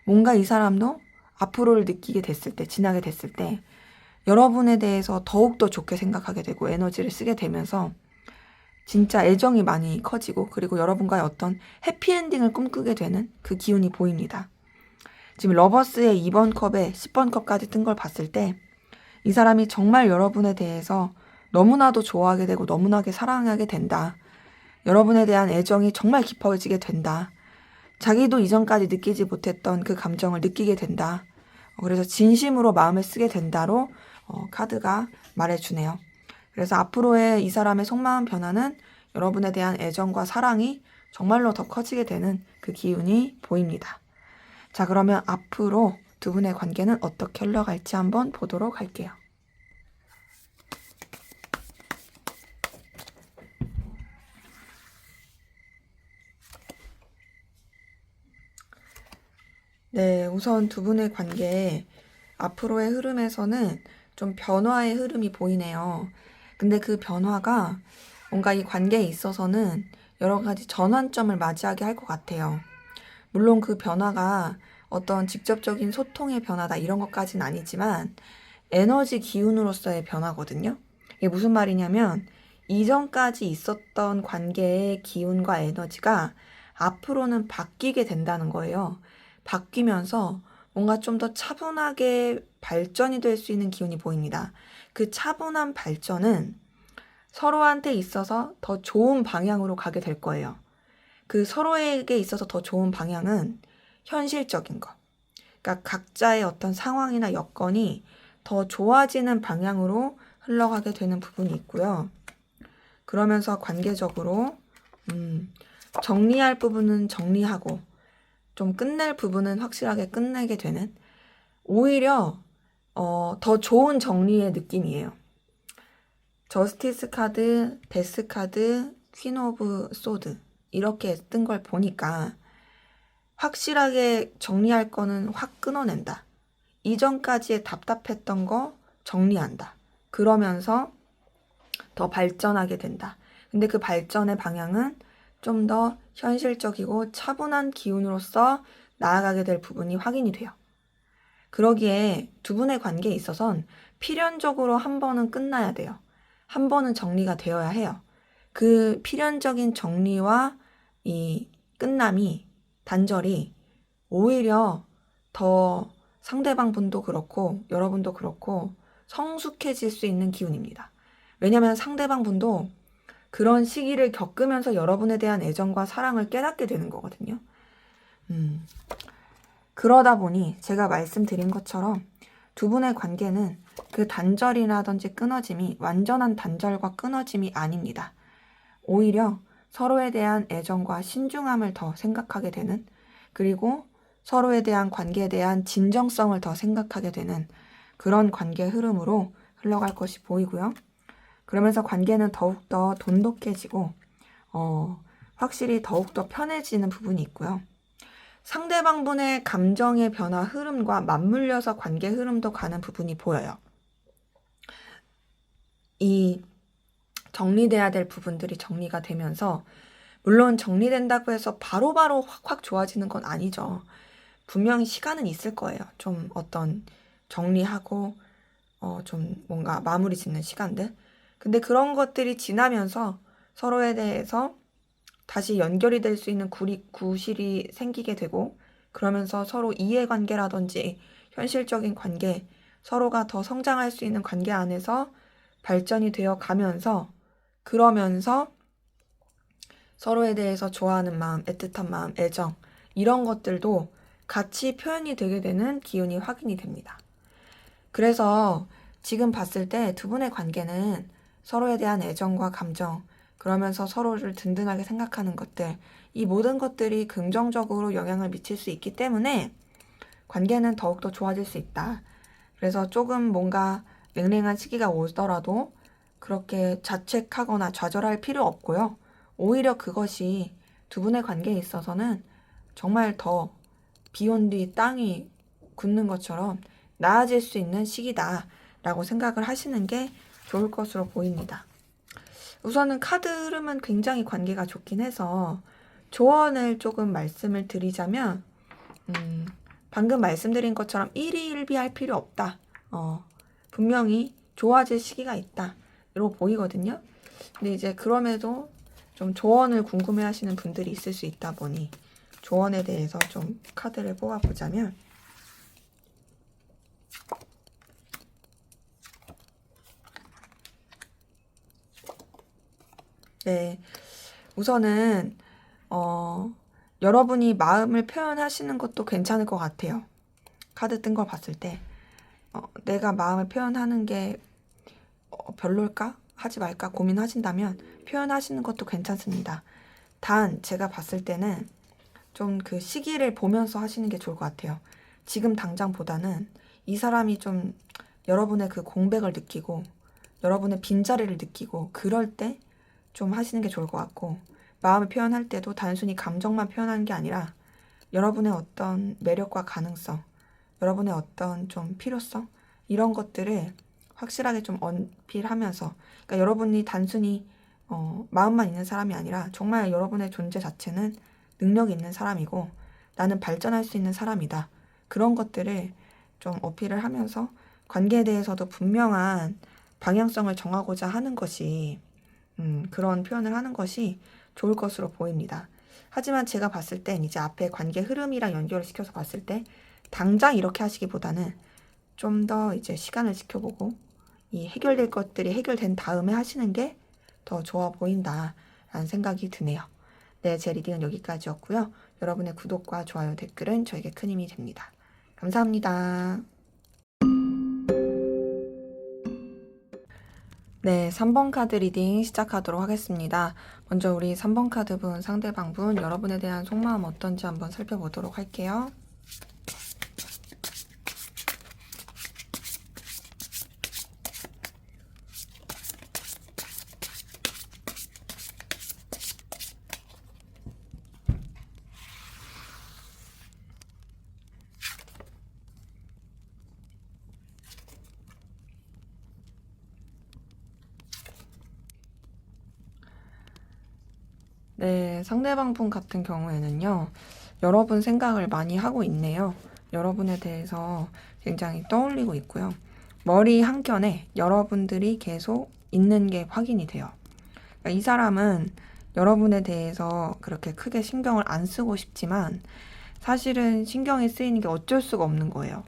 [SPEAKER 1] 뭔가 이 사람도 앞으로를 느끼게 됐을 때, 지나게 됐을 때 여러분에 대해서 더욱더 좋게 생각하게 되고 에너지를 쓰게 되면서 진짜 애정이 많이 커지고 그리고 여러분과의 어떤 해피엔딩을 꿈꾸게 되는 그 기운이 보입니다. 지금 러버스의 2번 컵에 10번 컵까지 뜬 걸 봤을 때 이 사람이 정말 여러분에 대해서 너무나도 좋아하게 되고 너무나게 사랑하게 된다. 여러분에 대한 애정이 정말 깊어지게 된다. 자기도 이전까지 느끼지 못했던 그 감정을 느끼게 된다. 그래서 진심으로 마음을 쓰게 된다로 카드가 말해주네요. 그래서 앞으로의 이 사람의 속마음 변화는 여러분에 대한 애정과 사랑이 정말로 더 커지게 되는 그 기운이 보입니다. 자, 그러면 앞으로 두 분의 관계는 어떻게 흘러갈지 한번 보도록 할게요. 네, 우선 두 분의 관계 앞으로의 흐름에서는 좀 변화의 흐름이 보이네요. 근데 그 변화가 뭔가 이 관계에 있어서는 여러 가지 전환점을 맞이하게 할 것 같아요. 물론 그 변화가 어떤 직접적인 소통의 변화다 이런 것까지는 아니지만 에너지 기운으로서의 변화거든요. 이게 무슨 말이냐면 이전까지 있었던 관계의 기운과 에너지가 앞으로는 바뀌게 된다는 거예요. 바뀌면서 뭔가 좀 더 차분하게 발전이 될 수 있는 기운이 보입니다. 그 차분한 발전은 서로한테 있어서 더 좋은 방향으로 가게 될 거예요. 그 서로에게 있어서 더 좋은 방향은 현실적인 것. 그러니까 각자의 어떤 상황이나 여건이 더 좋아지는 방향으로 흘러가게 되는 부분이 있고요. 그러면서 관계적으로 정리할 부분은 정리하고 좀 끝낼 부분은 확실하게 끝내게 되는 오히려 더 좋은 정리의 느낌이에요. 저스티스 카드, 데스 카드, 퀸 오브 소드 이렇게 뜬 걸 보니까 확실하게 정리할 거는 확 끊어낸다. 이전까지의 답답했던 거 정리한다. 그러면서 더 발전하게 된다. 근데 그 발전의 방향은 좀 더 현실적이고 차분한 기운으로서 나아가게 될 부분이 확인이 돼요. 그러기에 두 분의 관계에 있어서는 필연적으로 한 번은 끝나야 돼요. 한 번은 정리가 되어야 해요. 그 필연적인 정리와 이 끝남이 단절이 오히려 더 상대방 분도 그렇고 여러분도 그렇고 성숙해질 수 있는 기운입니다. 왜냐하면 상대방 분도 그런 시기를 겪으면서 여러분에 대한 애정과 사랑을 깨닫게 되는 거거든요. 그러다 보니 제가 말씀드린 것처럼 두 분의 관계는 그 단절이라든지 끊어짐이 완전한 단절과 끊어짐이 아닙니다. 오히려 서로에 대한 애정과 신중함을 더 생각하게 되는 그리고 서로에 대한 관계에 대한 진정성을 더 생각하게 되는 그런 관계 흐름으로 흘러갈 것이 보이고요. 그러면서 관계는 더욱더 돈독해지고 확실히 더욱더 편해지는 부분이 있고요. 상대방 분의 감정의 변화 흐름과 맞물려서 관계 흐름도 가는 부분이 보여요. 이 정리돼야 될 부분들이 정리가 되면서 물론 정리된다고 해서 바로바로 확확 좋아지는 건 아니죠. 분명히 시간은 있을 거예요. 좀 어떤 정리하고 좀 뭔가 마무리 짓는 시간들. 근데 그런 것들이 지나면서 서로에 대해서 다시 연결이 될 수 있는 구실이 생기게 되고 그러면서 서로 이해관계라든지 현실적인 관계, 서로가 더 성장할 수 있는 관계 안에서 발전이 되어 가면서 그러면서 서로에 대해서 좋아하는 마음, 애틋한 마음, 애정 이런 것들도 같이 표현이 되게 되는 기운이 확인이 됩니다. 그래서 지금 봤을 때 두 분의 관계는 서로에 대한 애정과 감정, 그러면서 서로를 든든하게 생각하는 것들, 이 모든 것들이 긍정적으로 영향을 미칠 수 있기 때문에 관계는 더욱더 좋아질 수 있다. 그래서 조금 뭔가 냉랭한 시기가 오더라도 그렇게 자책하거나 좌절할 필요 없고요. 오히려 그것이 두 분의 관계에 있어서는 정말 더 비온 뒤 땅이 굳는 것처럼 나아질 수 있는 시기다라고 생각을 하시는 게 좋을 것으로 보입니다. 우선은 카드 흐름은 굉장히 관계가 좋긴 해서 조언을 조금 말씀을 드리자면 방금 말씀드린 것처럼 일희일비할 필요 없다. 분명히 좋아질 시기가 있다. 이러고 보이거든요. 근데 이제 그럼에도 좀 조언을 궁금해 하시는 분들이 있을 수 있다 보니 조언에 대해서 좀 카드를 뽑아보자면 네, 우선은 여러분이 마음을 표현하시는 것도 괜찮을 것 같아요. 카드 뜬 걸 봤을 때 내가 마음을 표현하는 게 별로일까? 하지 말까? 고민하신다면 표현하시는 것도 괜찮습니다. 단 제가 봤을 때는 좀 그 시기를 보면서 하시는 게 좋을 것 같아요. 지금 당장보다는 이 사람이 좀 여러분의 그 공백을 느끼고 여러분의 빈자리를 느끼고 그럴 때 좀 하시는 게 좋을 것 같고 마음을 표현할 때도 단순히 감정만 표현하는 게 아니라 여러분의 어떤 매력과 가능성, 여러분의 어떤 좀 필요성 이런 것들을 확실하게 좀 언필하면서 그러니까 여러분이 단순히 마음만 있는 사람이 아니라 정말 여러분의 존재 자체는 능력이 있는 사람이고 나는 발전할 수 있는 사람이다. 그런 것들을 좀 어필을 하면서 관계에 대해서도 분명한 방향성을 정하고자 하는 것이 그런 표현을 하는 것이 좋을 것으로 보입니다. 하지만 제가 봤을 땐 이제 앞에 관계 흐름이랑 연결을 시켜서 봤을 때 당장 이렇게 하시기보다는 좀 더 이제 시간을 지켜보고 이 해결될 것들이 해결된 다음에 하시는 게 더 좋아 보인다라는 생각이 드네요. 네, 제 리딩은 여기까지였고요. 여러분의 구독과 좋아요, 댓글은 저에게 큰 힘이 됩니다. 감사합니다. 네, 3번 카드 리딩 시작하도록 하겠습니다. 먼저 우리 3번 카드 분, 상대방 분, 여러분에 대한 속마음 어떤지 한번 살펴보도록 할게요. 네, 상대방 분 같은 경우에는요, 여러분 생각을 많이 하고 있네요. 여러분에 대해서 굉장히 떠올리고 있고요. 머리 한켠에 여러분들이 계속 있는 게 확인이 돼요. 그러니까 이 사람은 여러분에 대해서 그렇게 크게 신경을 안 쓰고 싶지만 사실은 신경이 쓰이는 게 어쩔 수가 없는 거예요.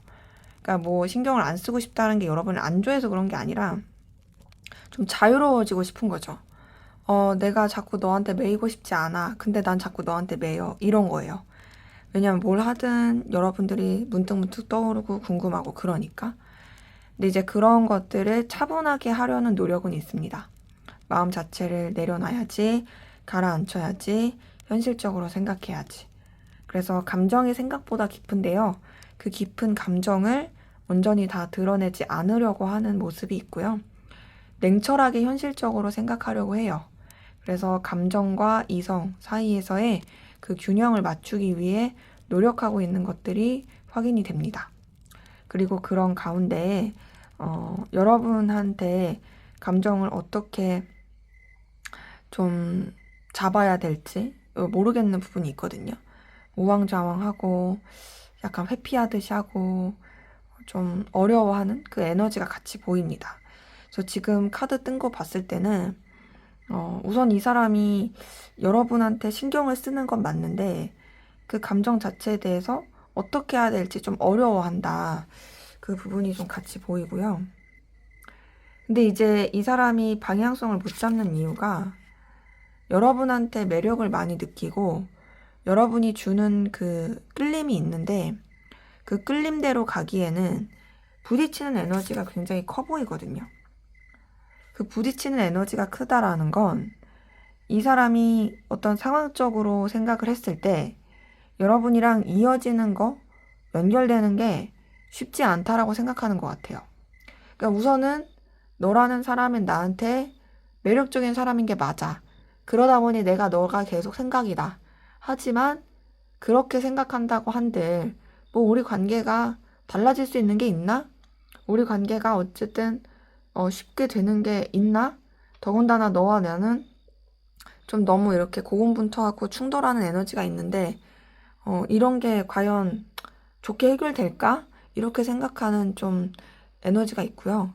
[SPEAKER 1] 그러니까 뭐 신경을 안 쓰고 싶다는 게 여러분을 안 좋아해서 그런 게 아니라 좀 자유로워지고 싶은 거죠. 내가 자꾸 너한테 매이고 싶지 않아. 근데 난 자꾸 너한테 매여. 이런 거예요. 왜냐면 뭘 하든 여러분들이 문득문득 떠오르고 궁금하고 그러니까. 근데 이제 그런 것들을 차분하게 하려는 노력은 있습니다. 마음 자체를 내려놔야지, 가라앉혀야지, 현실적으로 생각해야지. 그래서 감정이 생각보다 깊은데요. 그 깊은 감정을 온전히 다 드러내지 않으려고 하는 모습이 있고요. 냉철하게 현실적으로 생각하려고 해요. 그래서 감정과 이성 사이에서의 그 균형을 맞추기 위해 노력하고 있는 것들이 확인이 됩니다. 그리고 그런 가운데 여러분한테 감정을 어떻게 좀 잡아야 될지 모르겠는 부분이 있거든요. 우왕좌왕하고 약간 회피하듯이 하고 좀 어려워하는 그 에너지가 같이 보입니다. 그래서 지금 카드 뜬 거 봤을 때는 우선 이 사람이 여러분한테 신경을 쓰는 건 맞는데 그 감정 자체에 대해서 어떻게 해야 될지 좀 어려워한다. 그 부분이 좀 같이 보이고요. 근데 이제 이 사람이 방향성을 못 잡는 이유가 여러분한테 매력을 많이 느끼고 여러분이 주는 그 끌림이 있는데 그 끌림대로 가기에는 부딪히는 에너지가 굉장히 커 보이거든요. 그 부딪히는 에너지가 크다라는 건 이 사람이 어떤 상황적으로 생각을 했을 때 여러분이랑 이어지는 거, 연결되는 게 쉽지 않다라고 생각하는 것 같아요. 그러니까 우선은 너라는 사람은 나한테 매력적인 사람인 게 맞아. 그러다 보니 너가 계속 생각이 나. 하지만 그렇게 생각한다고 한들 뭐 우리 관계가 달라질 수 있는 게 있나? 우리 관계가 어쨌든 쉽게 되는 게 있나? 더군다나 너와 나는 좀 너무 이렇게 고군분투하고 충돌하는 에너지가 있는데 이런 게 과연 좋게 해결될까? 이렇게 생각하는 좀 에너지가 있고요.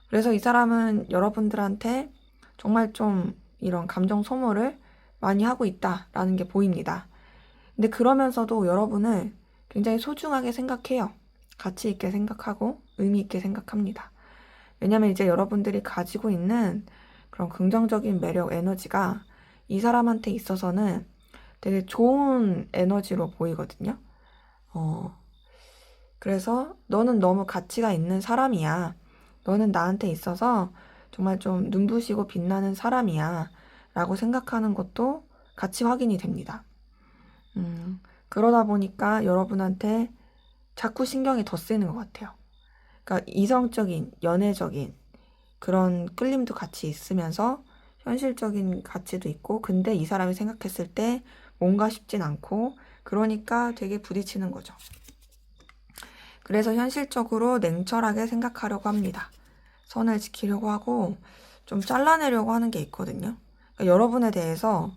[SPEAKER 1] 그래서 이 사람은 여러분들한테 정말 좀 이런 감정 소모를 많이 하고 있다라는 게 보입니다. 근데 그러면서도 여러분을 굉장히 소중하게 생각해요. 가치 있게 생각하고 의미 있게 생각합니다. 왜냐면 이제 여러분들이 가지고 있는 그런 긍정적인 매력 에너지가 이 사람한테 있어서는 되게 좋은 에너지로 보이거든요. 그래서 너는 너무 가치가 있는 사람이야. 너는 나한테 있어서 정말 좀 눈부시고 빛나는 사람이야. 라고 생각하는 것도 같이 확인이 됩니다. 그러다 보니까 여러분한테 자꾸 신경이 더 쓰이는 것 같아요. 그러니까 이성적인, 연애적인 그런 끌림도 같이 있으면서 현실적인 가치도 있고, 근데 이 사람이 생각했을 때 뭔가 쉽진 않고, 그러니까 되게 부딪히는 거죠. 그래서 현실적으로 냉철하게 생각하려고 합니다. 선을 지키려고 하고 좀 잘라내려고 하는 게 있거든요. 그러니까 여러분에 대해서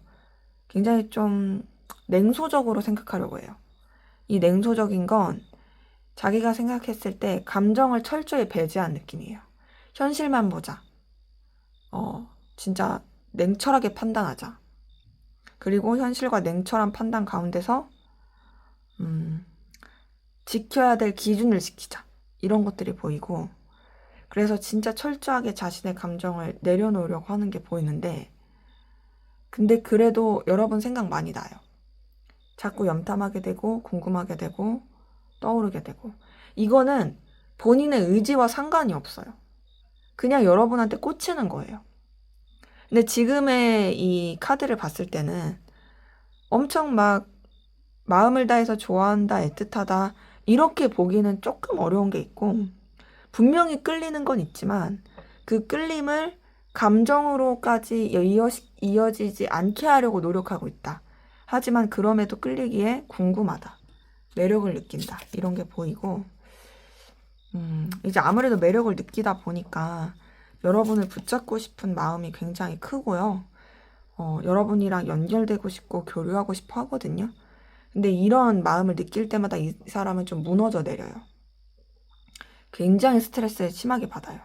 [SPEAKER 1] 굉장히 좀 냉소적으로 생각하려고 해요. 이 냉소적인 건 자기가 생각했을 때 감정을 철저히 배제한 느낌이에요. 현실만 보자. 진짜 냉철하게 판단하자. 그리고 현실과 냉철한 판단 가운데서 지켜야 될 기준을 지키자. 이런 것들이 보이고, 그래서 진짜 철저하게 자신의 감정을 내려놓으려고 하는 게 보이는데, 근데 그래도 여러분 생각 많이 나요. 자꾸 염탐하게 되고 궁금하게 되고 떠오르게 되고, 이거는 본인의 의지와 상관이 없어요. 그냥 여러분한테 꽂히는 거예요. 근데 지금의 이 카드를 봤을 때는 엄청 막 마음을 다해서 좋아한다, 애틋하다 이렇게 보기는 조금 어려운 게 있고, 분명히 끌리는 건 있지만 그 끌림을 감정으로까지 이어지지 않게 하려고 노력하고 있다. 하지만 그럼에도 끌리기에 궁금하다. 매력을 느낀다. 이런 게 보이고, 이제 아무래도 매력을 느끼다 보니까 여러분을 붙잡고 싶은 마음이 굉장히 크고요. 여러분이랑 연결되고 싶고 교류하고 싶어 하거든요. 근데 이런 마음을 느낄 때마다 이 사람은 좀 무너져 내려요. 굉장히 스트레스를 심하게 받아요.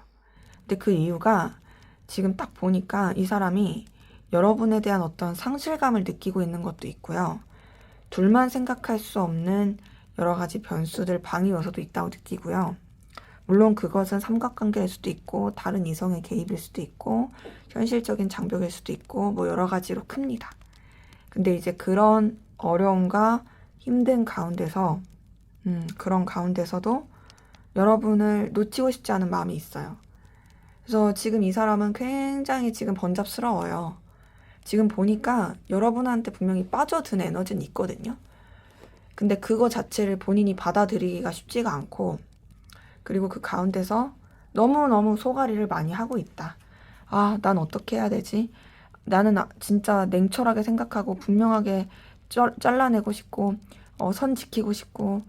[SPEAKER 1] 근데 그 이유가 지금 딱 보니까 이 사람이 여러분에 대한 어떤 상실감을 느끼고 있는 것도 있고요. 둘만 생각할 수 없는 여러 가지 변수들, 방이 요소도 있다고 느끼고요. 물론 그것은 삼각관계일 수도 있고 다른 이성의 개입일 수도 있고 현실적인 장벽일 수도 있고 뭐 여러 가지로 큽니다. 근데 이제 그런 어려움과 힘든 가운데서 그런 가운데서도 여러분을 놓치고 싶지 않은 마음이 있어요. 그래서 지금 이 사람은 굉장히 지금 번잡스러워요. 지금 보니까 여러분한테 분명히 빠져든 에너지는 있거든요. 근데 그거 자체를 본인이 받아들이기가 쉽지가 않고, 그리고 그 가운데서 너무너무 소가리를 많이 하고 있다. 아, 난 어떻게 해야 되지? 나는 진짜 냉철하게 생각하고 분명하게 잘라내고 싶고 선 지키고 싶고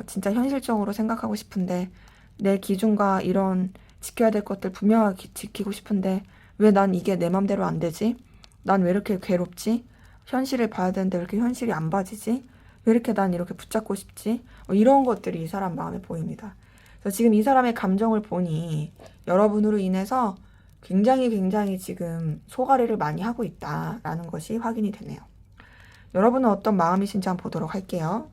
[SPEAKER 1] 진짜 현실적으로 생각하고 싶은데 내 기준과 이런 지켜야 될 것들 분명하게 지키고 싶은데 왜 난 이게 내 맘대로 안 되지? 난 왜 이렇게 괴롭지? 현실을 봐야 되는데 왜 이렇게 현실이 안 봐지지? 왜 이렇게 난 이렇게 붙잡고 싶지? 이런 것들이 이 사람 마음에 보입니다. 그래서 지금 이 사람의 감정을 보니 여러분으로 인해서 굉장히 지금 소가리를 많이 하고 있다라는 것이 확인이 되네요. 여러분은 어떤 마음이신지 한번 보도록 할게요.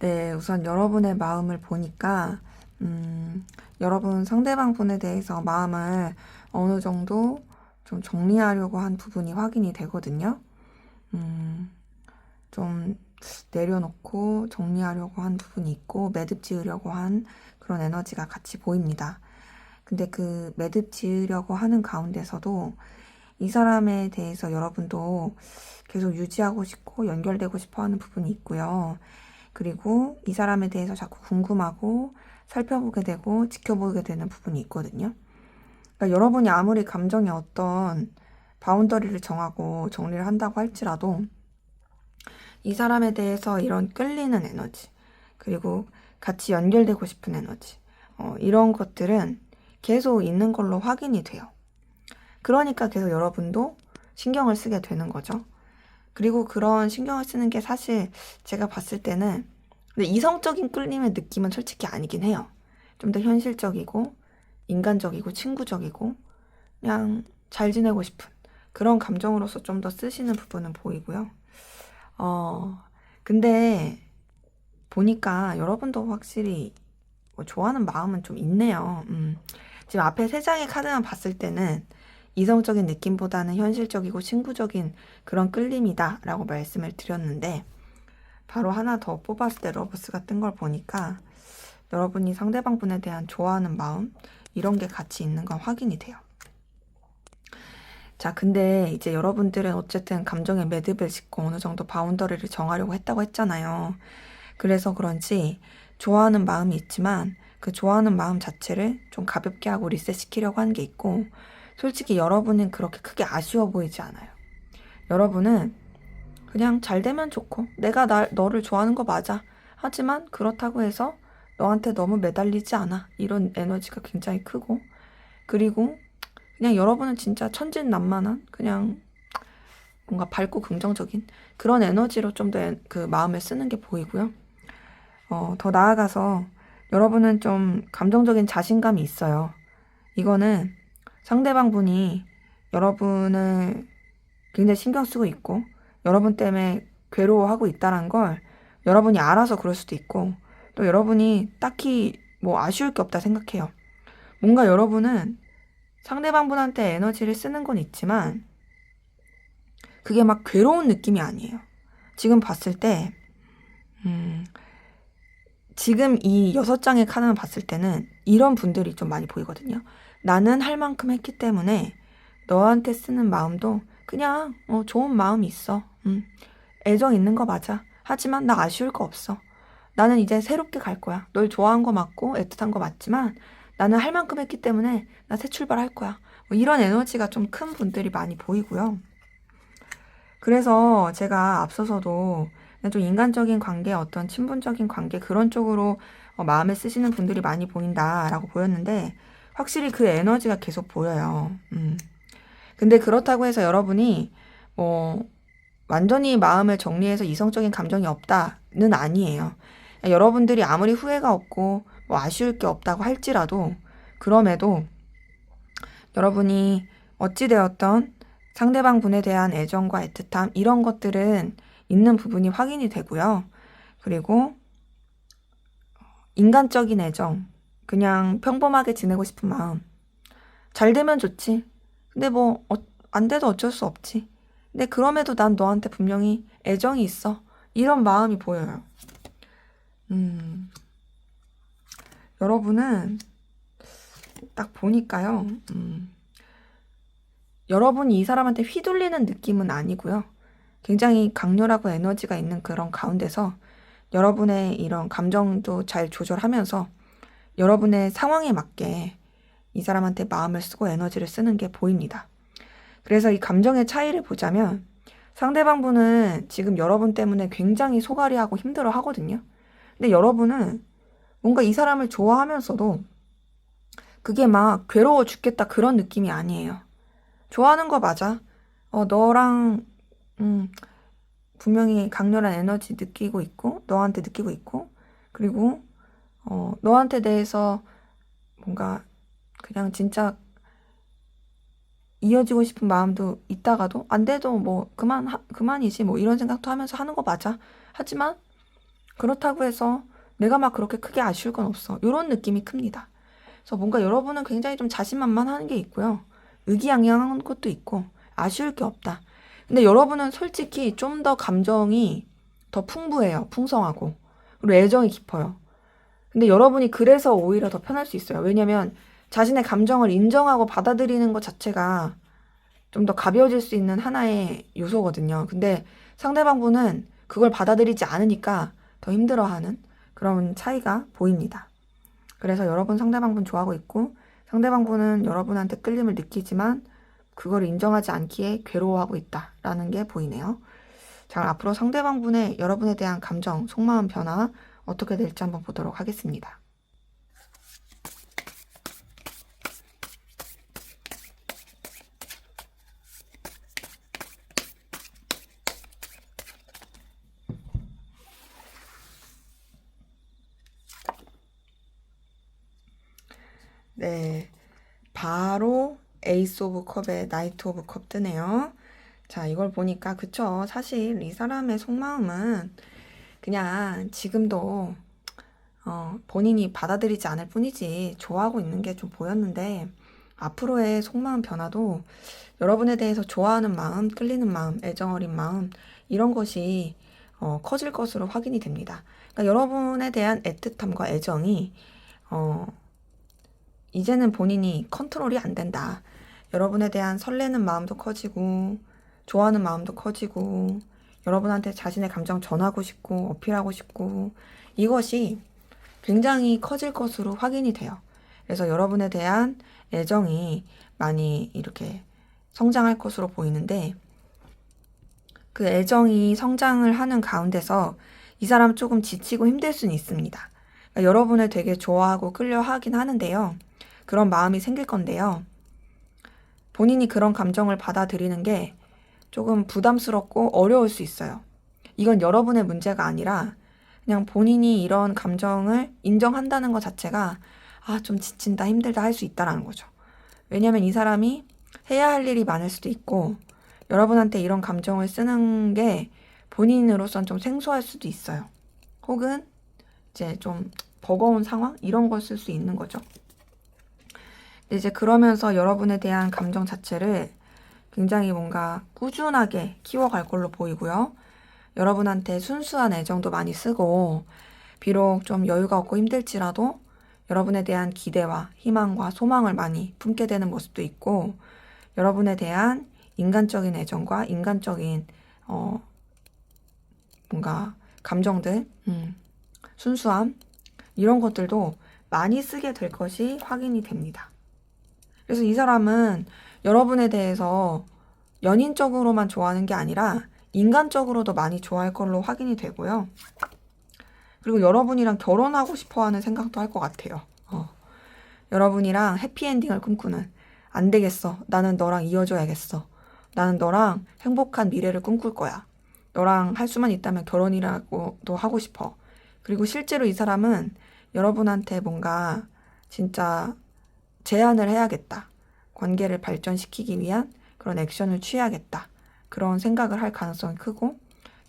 [SPEAKER 1] 네, 우선 여러분의 마음을 보니까, 여러분 상대방 분에 대해서 마음을 어느 정도 좀 정리하려고 한 부분이 확인이 되거든요. 좀 내려놓고 정리하려고 한 부분이 있고, 매듭 지으려고 한 그런 에너지가 같이 보입니다. 근데 그 매듭 지으려고 하는 가운데서도 이 사람에 대해서 여러분도 계속 유지하고 싶고 연결되고 싶어 하는 부분이 있고요. 그리고 이 사람에 대해서 자꾸 궁금하고 살펴보게 되고 지켜보게 되는 부분이 있거든요. 그러니까 여러분이 아무리 감정에 어떤 바운더리를 정하고 정리를 한다고 할지라도 이 사람에 대해서 이런 끌리는 에너지, 그리고 같이 연결되고 싶은 에너지, 이런 것들은 계속 있는 걸로 확인이 돼요. 그러니까 계속 여러분도 신경을 쓰게 되는 거죠. 그리고 그런 신경을 쓰는 게 사실 제가 봤을 때는 근데 이성적인 끌림의 느낌은 솔직히 아니긴 해요. 좀 더 현실적이고 인간적이고 친구적이고 그냥 잘 지내고 싶은 그런 감정으로서 좀 더 쓰시는 부분은 보이고요. 근데 보니까 여러분도 확실히 뭐 좋아하는 마음은 좀 있네요. 지금 앞에 세 장의 카드만 봤을 때는 이성적인 느낌보다는 현실적이고 친구적인 그런 끌림이다 라고 말씀을 드렸는데 바로 하나 더 뽑았을 때 러브스가 뜬 걸 보니까 여러분이 상대방 분에 대한 좋아하는 마음 이런 게 같이 있는 건 확인이 돼요. 자, 근데 이제 여러분들은 어쨌든 감정의 매듭을 짓고 어느 정도 바운더리를 정하려고 했다고 했잖아요. 그래서 그런지 좋아하는 마음이 있지만 그 좋아하는 마음 자체를 좀 가볍게 하고 리셋시키려고 한 게 있고 솔직히 여러분은 그렇게 크게 아쉬워 보이지 않아요. 여러분은 그냥 잘 되면 좋고 내가 너를 좋아하는 거 맞아. 하지만 그렇다고 해서 너한테 너무 매달리지 않아. 이런 에너지가 굉장히 크고 그리고 그냥 여러분은 진짜 천진난만한 그냥 뭔가 밝고 긍정적인 그런 에너지로 좀 더 그 마음을 쓰는 게 보이고요. 더 나아가서 여러분은 좀 감정적인 자신감이 있어요. 이거는 상대방 분이 여러분을 굉장히 신경 쓰고 있고 여러분 때문에 괴로워하고 있다는 걸 여러분이 알아서 그럴 수도 있고 또 여러분이 딱히 뭐 아쉬울 게 없다 생각해요. 뭔가 여러분은 상대방 분한테 에너지를 쓰는 건 있지만 그게 막 괴로운 느낌이 아니에요. 지금 봤을 때 지금 이 6장의 카드만 봤을 때는 이런 분들이 좀 많이 보이거든요. 나는 할 만큼 했기 때문에 너한테 쓰는 마음도 그냥 좋은 마음이 있어. 애정 있는 거 맞아. 하지만 나 아쉬울 거 없어. 나는 이제 새롭게 갈 거야. 널 좋아한 거 맞고 애틋한 거 맞지만 나는 할 만큼 했기 때문에 나 새 출발할 거야. 뭐 이런 에너지가 좀 큰 분들이 많이 보이고요. 그래서 제가 앞서서도 좀 인간적인 관계, 어떤 친분적인 관계 그런 쪽으로 마음에 쓰시는 분들이 많이 보인다라고 보였는데 확실히 그 에너지가 계속 보여요. 근데 그렇다고 해서 여러분이 완전히 마음을 정리해서 이성적인 감정이 없다는 아니에요. 여러분들이 아무리 후회가 없고 뭐 아쉬울 게 없다고 할지라도 그럼에도 여러분이 어찌되었던 상대방 분에 대한 애정과 애틋함 이런 것들은 있는 부분이 확인이 되고요. 그리고 인간적인 애정, 그냥 평범하게 지내고 싶은 마음. 잘 되면 좋지. 근데 뭐 안 돼도 어쩔 수 없지. 근데 그럼에도 난 너한테 분명히 애정이 있어. 이런 마음이 보여요. 여러분은 딱 보니까요. 여러분이 이 사람한테 휘둘리는 느낌은 아니고요. 굉장히 강렬하고 에너지가 있는 그런 가운데서 여러분의 이런 감정도 잘 조절하면서 여러분의 상황에 맞게 이 사람한테 마음을 쓰고 에너지를 쓰는 게 보입니다. 그래서 이 감정의 차이를 보자면 상대방 분은 지금 여러분 때문에 굉장히 소갈이하고 힘들어 하거든요. 근데 여러분은 뭔가 이 사람을 좋아하면서도 그게 막 괴로워 죽겠다 그런 느낌이 아니에요. 좋아하는 거 맞아. 너랑 분명히 강렬한 에너지 느끼고 있고 너한테 느끼고 있고 그리고 너한테 대해서 뭔가 그냥 진짜 이어지고 싶은 마음도 있다가도 안 돼도 뭐 그만이지 뭐 이런 생각도 하면서 하는 거 맞아. 하지만 그렇다고 해서 내가 막 그렇게 크게 아쉬울 건 없어. 이런 느낌이 큽니다. 그래서 뭔가 여러분은 굉장히 좀 자신만만한 게 있고요. 의기양양한 것도 있고 아쉬울 게 없다. 근데 여러분은 솔직히 좀 더 감정이 더 풍부해요. 풍성하고. 그리고 애정이 깊어요. 근데 여러분이 그래서 오히려 더 편할 수 있어요. 왜냐면 자신의 감정을 인정하고 받아들이는 것 자체가 좀 더 가벼워질 수 있는 하나의 요소거든요. 근데 상대방분은 그걸 받아들이지 않으니까 더 힘들어하는 그런 차이가 보입니다. 그래서 여러분 상대방분 좋아하고 있고 상대방분은 여러분한테 끌림을 느끼지만 그걸 인정하지 않기에 괴로워하고 있다라는 게 보이네요. 자, 앞으로 상대방분의 여러분에 대한 감정, 속마음 변화 어떻게 될지 한번 보도록 하겠습니다. 네, 바로 에이스 오브 컵에 나이트 오브 컵 뜨네요. 자, 이걸 보니까 그쵸. 사실 이 사람의 속마음은 그냥 지금도 본인이 받아들이지 않을 뿐이지 좋아하고 있는 게 좀 보였는데 앞으로의 속마음 변화도 여러분에 대해서 좋아하는 마음, 끌리는 마음, 애정 어린 마음 이런 것이 커질 것으로 확인이 됩니다. 그러니까 여러분에 대한 애틋함과 애정이 이제는 본인이 컨트롤이 안 된다. 여러분에 대한 설레는 마음도 커지고 좋아하는 마음도 커지고 여러분한테 자신의 감정 전하고 싶고 어필하고 싶고 이것이 굉장히 커질 것으로 확인이 돼요. 그래서 여러분에 대한 애정이 많이 이렇게 성장할 것으로 보이는데 그 애정이 성장을 하는 가운데서 이 사람 조금 지치고 힘들 수는 있습니다. 그러니까 여러분을 되게 좋아하고 끌려 하긴 하는데요. 그런 마음이 생길 건데요. 본인이 그런 감정을 받아들이는 게 조금 부담스럽고 어려울 수 있어요. 이건 여러분의 문제가 아니라 그냥 본인이 이런 감정을 인정한다는 것 자체가 좀 지친다, 힘들다 할 수 있다라는 거죠. 왜냐면 이 사람이 해야 할 일이 많을 수도 있고 여러분한테 이런 감정을 쓰는 게 본인으로선 좀 생소할 수도 있어요. 혹은 이제 좀 버거운 상황? 이런 걸 쓸 수 있는 거죠. 이제 그러면서 여러분에 대한 감정 자체를 굉장히 뭔가 꾸준하게 키워갈 걸로 보이고요. 여러분한테 순수한 애정도 많이 쓰고 비록 좀 여유가 없고 힘들지라도 여러분에 대한 기대와 희망과 소망을 많이 품게 되는 모습도 있고 여러분에 대한 인간적인 애정과 인간적인 뭔가 감정들, 순수함 이런 것들도 많이 쓰게 될 것이 확인이 됩니다. 그래서 이 사람은 여러분에 대해서 연인적으로만 좋아하는 게 아니라 인간적으로도 많이 좋아할 걸로 확인이 되고요. 그리고 여러분이랑 결혼하고 싶어 하는 생각도 할 것 같아요. 여러분이랑 해피엔딩을 꿈꾸는 안 되겠어. 나는 너랑 이어져야겠어. 나는 너랑 행복한 미래를 꿈꿀 거야. 너랑 할 수만 있다면 결혼이라고도 하고 싶어. 그리고 실제로 이 사람은 여러분한테 뭔가 진짜 제안을 해야겠다. 관계를 발전시키기 위한 그런 액션을 취해야겠다. 그런 생각을 할 가능성이 크고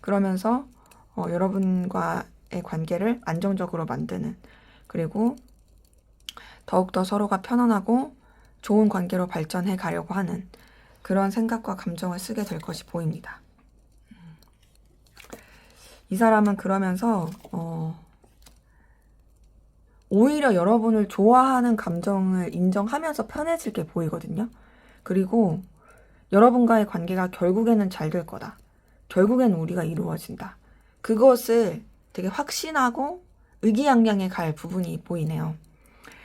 [SPEAKER 1] 그러면서 여러분과의 관계를 안정적으로 만드는 그리고 더욱더 서로가 편안하고 좋은 관계로 발전해 가려고 하는 그런 생각과 감정을 쓰게 될 것이 보입니다. 이 사람은 그러면서 오히려 여러분을 좋아하는 감정을 인정하면서 편해질 게 보이거든요. 그리고 여러분과의 관계가 결국에는 잘 될 거다. 결국엔 우리가 이루어진다. 그것을 되게 확신하고 의기양양해 갈 부분이 보이네요.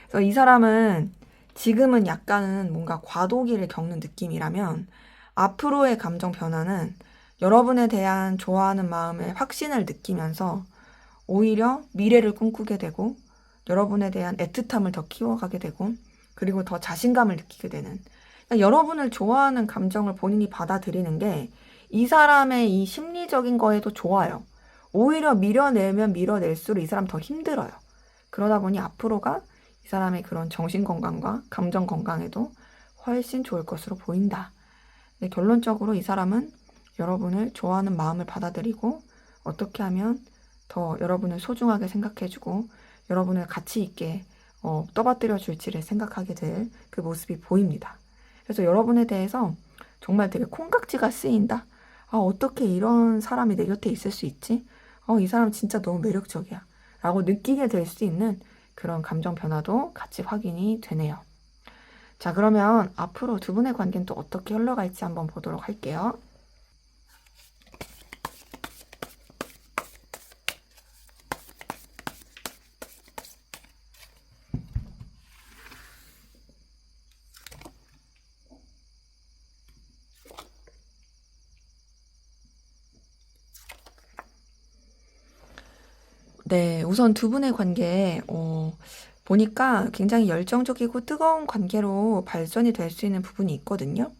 [SPEAKER 1] 그래서 이 사람은 지금은 약간은 뭔가 과도기를 겪는 느낌이라면 앞으로의 감정 변화는 여러분에 대한 좋아하는 마음의 확신을 느끼면서 오히려 미래를 꿈꾸게 되고 여러분에 대한 애틋함을 더 키워가게 되고 그리고 더 자신감을 느끼게 되는 그러니까 여러분을 좋아하는 감정을 본인이 받아들이는 게 이 사람의 이 심리적인 거에도 좋아요. 오히려 밀어내면 밀어낼수록 이 사람 더 힘들어요. 그러다 보니 앞으로가 이 사람의 그런 정신 건강과 감정 건강에도 훨씬 좋을 것으로 보인다. 근데 결론적으로 이 사람은 여러분을 좋아하는 마음을 받아들이고 어떻게 하면 더 여러분을 소중하게 생각해주고 여러분을 가치 있게 떠받들여 줄지를 생각하게 될 그 모습이 보입니다. 그래서 여러분에 대해서 정말 되게 콩깍지가 쓰인다. 아, 어떻게 이런 사람이 내 곁에 있을 수 있지? 이 사람 진짜 너무 매력적이야. 라고 느끼게 될 수 있는 그런 감정 변화도 같이 확인이 되네요. 자, 그러면 앞으로 두 분의 관계는 또 어떻게 흘러갈지 한번 보도록 할게요. 네, 우선 두 분의 관계, 보니까 굉장히 열정적이고 뜨거운 관계로 발전이 될 수 있는 부분이 있거든요.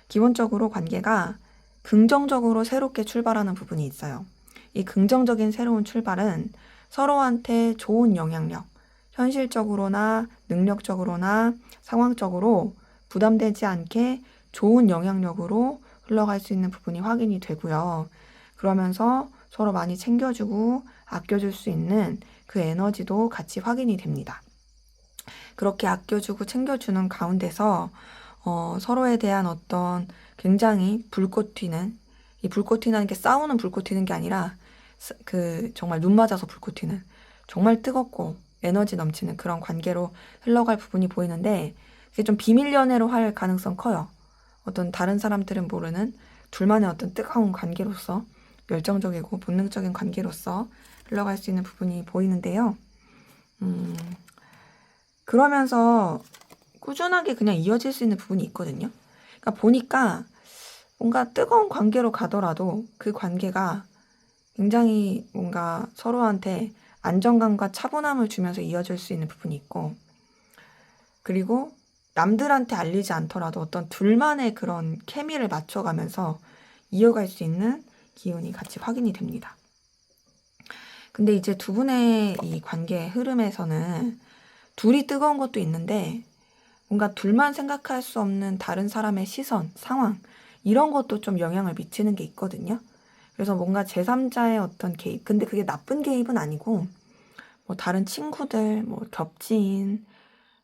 [SPEAKER 1] 기본적으로 관계가 긍정적으로 새롭게 출발하는 부분이 있어요. 이 긍정적인 새로운 출발은 서로한테 좋은 영향력, 현실적으로나 능력적으로나 상황적으로 부담되지 않게 좋은 영향력으로 흘러갈 수 있는 부분이 확인이 되고요. 그러면서 서로 많이 챙겨주고 아껴줄 수 있는 그 에너지도 같이 확인이 됩니다. 그렇게 아껴주고 챙겨주는 가운데서 서로에 대한 어떤 굉장히 불꽃 튀는, 이 불꽃 튀는 게 싸우는 불꽃 튀는 게 아니라 정말 눈 맞아서 불꽃 튀는 정말 뜨겁고 에너지 넘치는 그런 관계로 흘러갈 부분이 보이는데 그게 좀 비밀 연애로 할 가능성 커요. 어떤 다른 사람들은 모르는 둘만의 어떤 뜨거운 관계로서 열정적이고 본능적인 관계로서 흘러갈 수 있는 부분이 보이는데요. 그러면서 꾸준하게 그냥 이어질 수 있는 부분이 있거든요. 그러니까 보니까 뭔가 뜨거운 관계로 가더라도 그 관계가 굉장히 뭔가 서로한테 안정감과 차분함을 주면서 이어질 수 있는 부분이 있고, 그리고 남들한테 알리지 않더라도 어떤 둘만의 그런 케미를 맞춰가면서 이어갈 수 있는 기운이 같이 확인이 됩니다. 근데 이제 두 분의 이 관계의 흐름에서는 둘이 뜨거운 것도 있는데 뭔가 둘만 생각할 수 없는 다른 사람의 시선, 상황 이런 것도 좀 영향을 미치는 게 있거든요. 그래서 뭔가 제3자의 어떤 개입, 근데 그게 나쁜 개입은 아니고 뭐 다른 친구들, 뭐 겹친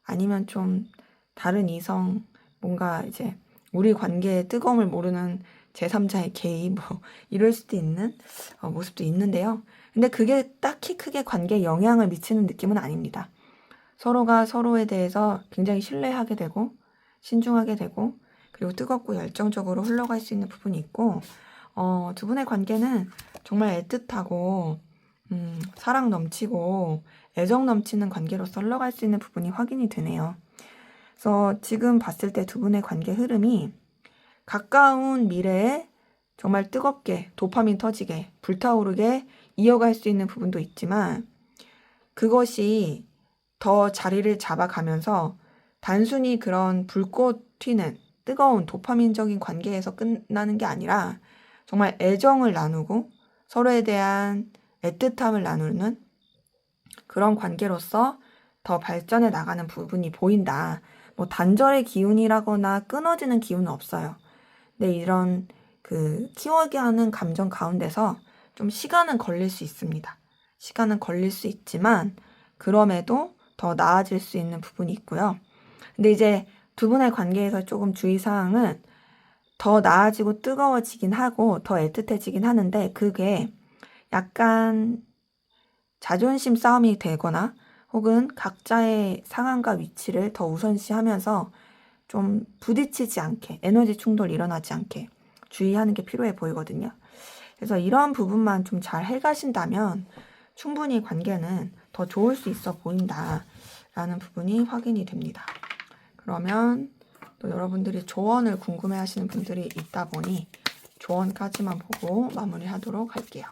[SPEAKER 1] 아니면 좀 다른 이성, 뭔가 이제 우리 관계의 뜨거움을 모르는 제3자의 개입, 뭐 이럴 수도 있는 모습도 있는데요. 근데 그게 딱히 크게 관계에 영향을 미치는 느낌은 아닙니다. 서로가 서로에 대해서 굉장히 신뢰하게 되고 신중하게 되고 그리고 뜨겁고 열정적으로 흘러갈 수 있는 부분이 있고 두 분의 관계는 정말 애틋하고 사랑 넘치고 애정 넘치는 관계로서 흘러갈 수 있는 부분이 확인이 되네요. 그래서 지금 봤을 때 두 분의 관계 흐름이 가까운 미래에 정말 뜨겁게 도파민 터지게 불타오르게 이어갈 수 있는 부분도 있지만 그것이 더 자리를 잡아가면서 단순히 그런 불꽃 튀는 뜨거운 도파민적인 관계에서 끝나는 게 아니라 정말 애정을 나누고 서로에 대한 애틋함을 나누는 그런 관계로서 더 발전해 나가는 부분이 보인다. 뭐 단절의 기운이라거나 끊어지는 기운은 없어요. 근데 이런 키워게 하는 감정 가운데서 좀 시간은 걸릴 수 있습니다. 시간은 걸릴 수 있지만 그럼에도 더 나아질 수 있는 부분이 있고요. 근데 이제 두 분의 관계에서 조금 주의사항은 더 나아지고 뜨거워지긴 하고 더 애틋해지긴 하는데 그게 약간 자존심 싸움이 되거나 혹은 각자의 상황과 위치를 더 우선시하면서 좀 부딪히지 않게 에너지 충돌이 일어나지 않게 주의하는 게 필요해 보이거든요. 그래서 이런 부분만 좀 잘 해가신다면 충분히 관계는 더 좋을 수 있어 보인다라는 부분이 확인이 됩니다. 그러면 또 여러분들이 조언을 궁금해 하시는 분들이 있다 보니 조언까지만 보고 마무리하도록 할게요.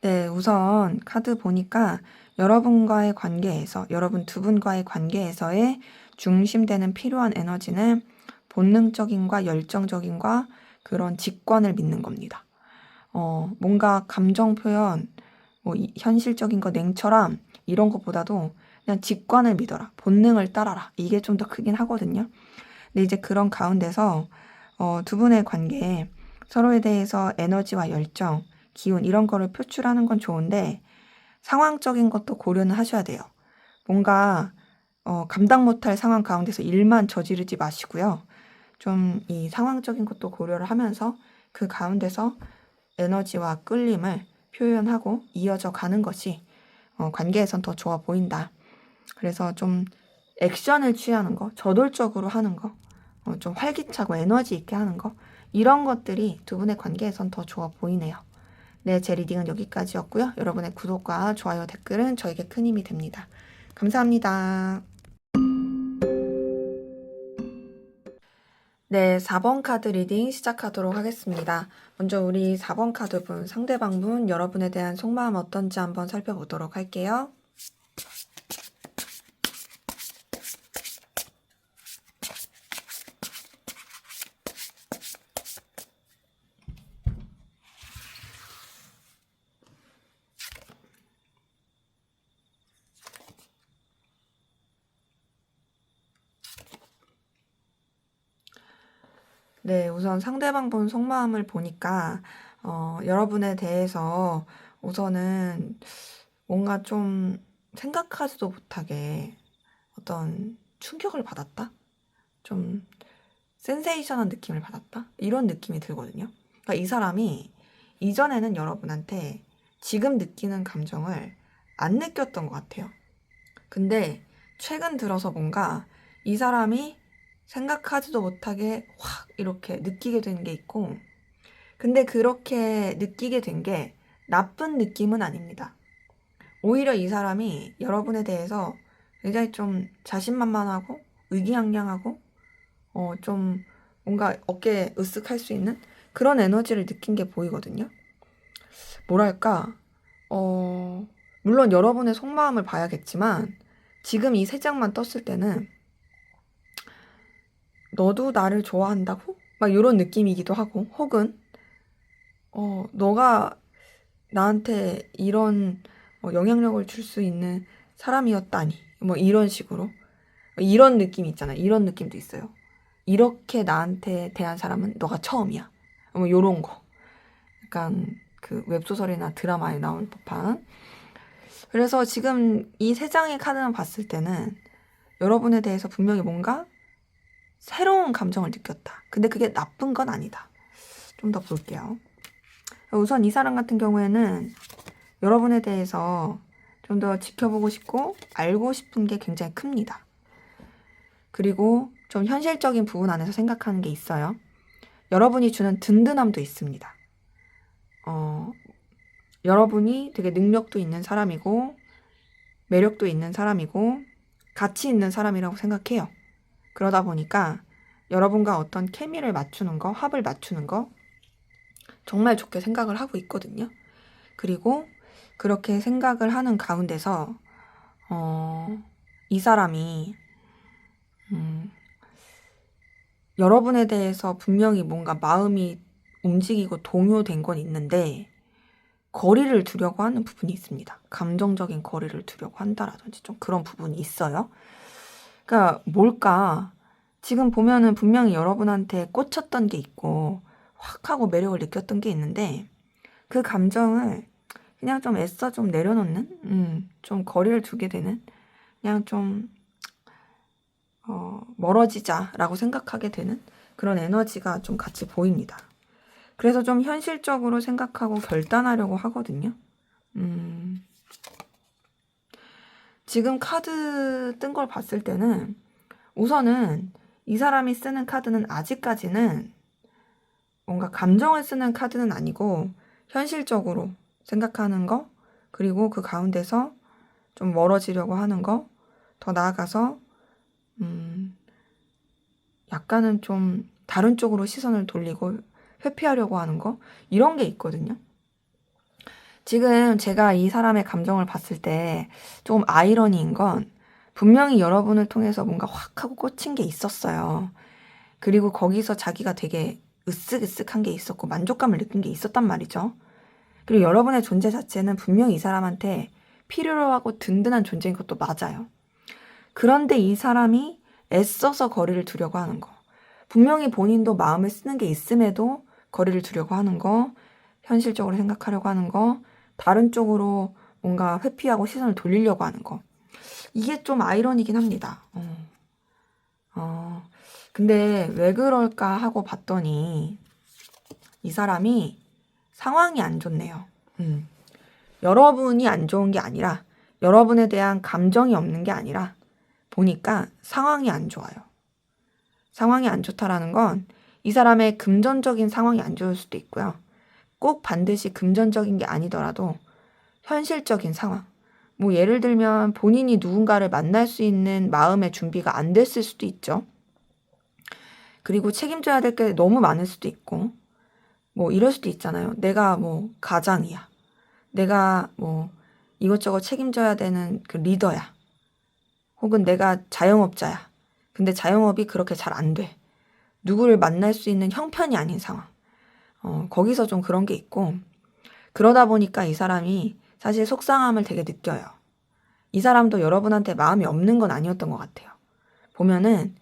[SPEAKER 1] 네, 우선 카드 보니까 여러분과의 관계에서, 여러분 두 분과의 관계에서의 중심되는 필요한 에너지는 본능적인과 열정적인과 그런 직관을 믿는 겁니다. 뭔가 감정 표현, 뭐 현실적인 거 냉철함 이런 것보다도 그냥 그냥 직관을 믿어라. 본능을 따라라. 이게 좀 더 크긴 하거든요. 근데 이제 그런 가운데서 두 분의 관계에 서로에 대해서 에너지와 열정, 기운 이런 거를 표출하는 건 좋은데 상황적인 것도 고려는 하셔야 돼요. 뭔가 감당 못할 상황 가운데서 일만 저지르지 마시고요. 좀 이 상황적인 것도 고려를 하면서 그 가운데서 에너지와 끌림을 표현하고 이어져 가는 것이 관계에선 더 좋아 보인다. 그래서 좀 액션을 취하는 거, 저돌적으로 하는 거, 좀 활기차고 에너지 있게 하는 거, 이런 것들이 두 분의 관계에선 더 좋아 보이네요. 네, 제 리딩은 여기까지였고요. 여러분의 구독과 좋아요, 댓글은 저에게 큰 힘이 됩니다. 감사합니다. 네, 4번 카드 리딩 시작하도록 하겠습니다. 먼저 우리 4번 카드 분, 상대방 분, 여러분에 대한 속마음 어떤지 한번 살펴보도록 할게요. 네, 우선 상대방 분 속마음을 보니까 여러분에 대해서 우선은 뭔가 좀 생각하지도 못하게 어떤 충격을 받았다? 좀 센세이션한 느낌을 받았다? 이런 느낌이 들거든요. 그러니까 이 사람이 이전에는 여러분한테 지금 느끼는 감정을 안 느꼈던 것 같아요. 근데 최근 들어서 뭔가 이 사람이 생각하지도 못하게 확 이렇게 느끼게 된 게 있고, 근데 그렇게 느끼게 된 게 나쁜 느낌은 아닙니다. 오히려 이 사람이 여러분에 대해서 굉장히 좀 자신만만하고 의기양양하고 좀 뭔가 어깨에 으쓱할 수 있는 그런 에너지를 느낀 게 보이거든요. 뭐랄까, 물론 여러분의 속마음을 봐야겠지만 지금 이 세 장만 떴을 때는 너도 나를 좋아한다고? 막 이런 느낌이기도 하고, 혹은 너가 나한테 이런 영향력을 줄 수 있는 사람이었다니, 뭐 이런 식으로 이런 느낌 있잖아요. 이런 느낌도 있어요. 이렇게 나한테 대한 사람은 너가 처음이야. 뭐 요런 거. 약간 그 웹소설이나 드라마에 나올 법한. 그래서 지금 이 세 장의 카드만 봤을 때는 여러분에 대해서 분명히 뭔가 새로운 감정을 느꼈다. 근데 그게 나쁜 건 아니다. 좀 더 볼게요. 우선 이 사람 같은 경우에는 여러분에 대해서 좀 더 지켜보고 싶고 알고 싶은 게 굉장히 큽니다. 그리고 좀 현실적인 부분 안에서 생각하는 게 있어요. 여러분이 주는 든든함도 있습니다. 여러분이 되게 능력도 있는 사람이고 매력도 있는 사람이고 가치 있는 사람이라고 생각해요. 그러다 보니까 여러분과 어떤 케미를 맞추는 거, 합을 맞추는 거 정말 좋게 생각을 하고 있거든요. 그리고 그렇게 생각을 하는 가운데서 이 사람이 여러분에 대해서 분명히 뭔가 마음이 움직이고 동요된 건 있는데 거리를 두려고 하는 부분이 있습니다. 감정적인 거리를 두려고 한다라든지 좀 그런 부분이 있어요. 그러니까 뭘까? 지금 보면은 분명히 여러분한테 꽂혔던 게 있고 확 하고 매력을 느꼈던 게 있는데 그 감정을 그냥 좀 애써 좀 내려놓는 좀 거리를 두게 되는 그냥 좀 멀어지자라고 생각하게 되는 그런 에너지가 좀 같이 보입니다. 그래서 좀 현실적으로 생각하고 결단하려고 하거든요. 지금 카드 뜬 걸 봤을 때는 우선은 이 사람이 쓰는 카드는 아직까지는 뭔가 감정을 쓰는 카드는 아니고 현실적으로 생각하는 거, 그리고 그 가운데서 좀 멀어지려고 하는 거, 더 나아가서 약간은 좀 다른 쪽으로 시선을 돌리고 회피하려고 하는 거, 이런 게 있거든요. 지금 제가 이 사람의 감정을 봤을 때 조금 아이러니인 건 분명히 여러분을 통해서 뭔가 확 하고 꽂힌 게 있었어요. 그리고 거기서 자기가 되게 으쓱으쓱한 게 있었고 만족감을 느낀 게 있었단 말이죠. 그리고 여러분의 존재 자체는 분명히 이 사람한테 필요로 하고 든든한 존재인 것도 맞아요. 그런데 이 사람이 애써서 거리를 두려고 하는 거. 분명히 본인도 마음을 쓰는 게 있음에도 거리를 두려고 하는 거, 현실적으로 생각하려고 하는 거, 다른 쪽으로 뭔가 회피하고 시선을 돌리려고 하는 거. 이게 좀 아이러니긴 합니다. 근데 왜 그럴까 하고 봤더니 이 사람이 상황이 안 좋네요. 여러분이 안 좋은 게 아니라 여러분에 대한 감정이 없는 게 아니라 보니까 상황이 안 좋아요. 상황이 안 좋다라는 건 이 사람의 금전적인 상황이 안 좋을 수도 있고요. 꼭 반드시 금전적인 게 아니더라도 현실적인 상황. 뭐 예를 들면 본인이 누군가를 만날 수 있는 마음의 준비가 안 됐을 수도 있죠. 그리고 책임져야 될 게 너무 많을 수도 있고 뭐 이럴 수도 있잖아요. 내가 뭐 가장이야. 내가 뭐 이것저것 책임져야 되는 그 리더야. 혹은 내가 자영업자야. 근데 자영업이 그렇게 잘 안 돼. 누구를 만날 수 있는 형편이 아닌 상황. 거기서 좀 그런 게 있고 그러다 보니까 이 사람이 사실 속상함을 되게 느껴요. 이 사람도 여러분한테 마음이 없는 건 아니었던 것 같아요. 보면은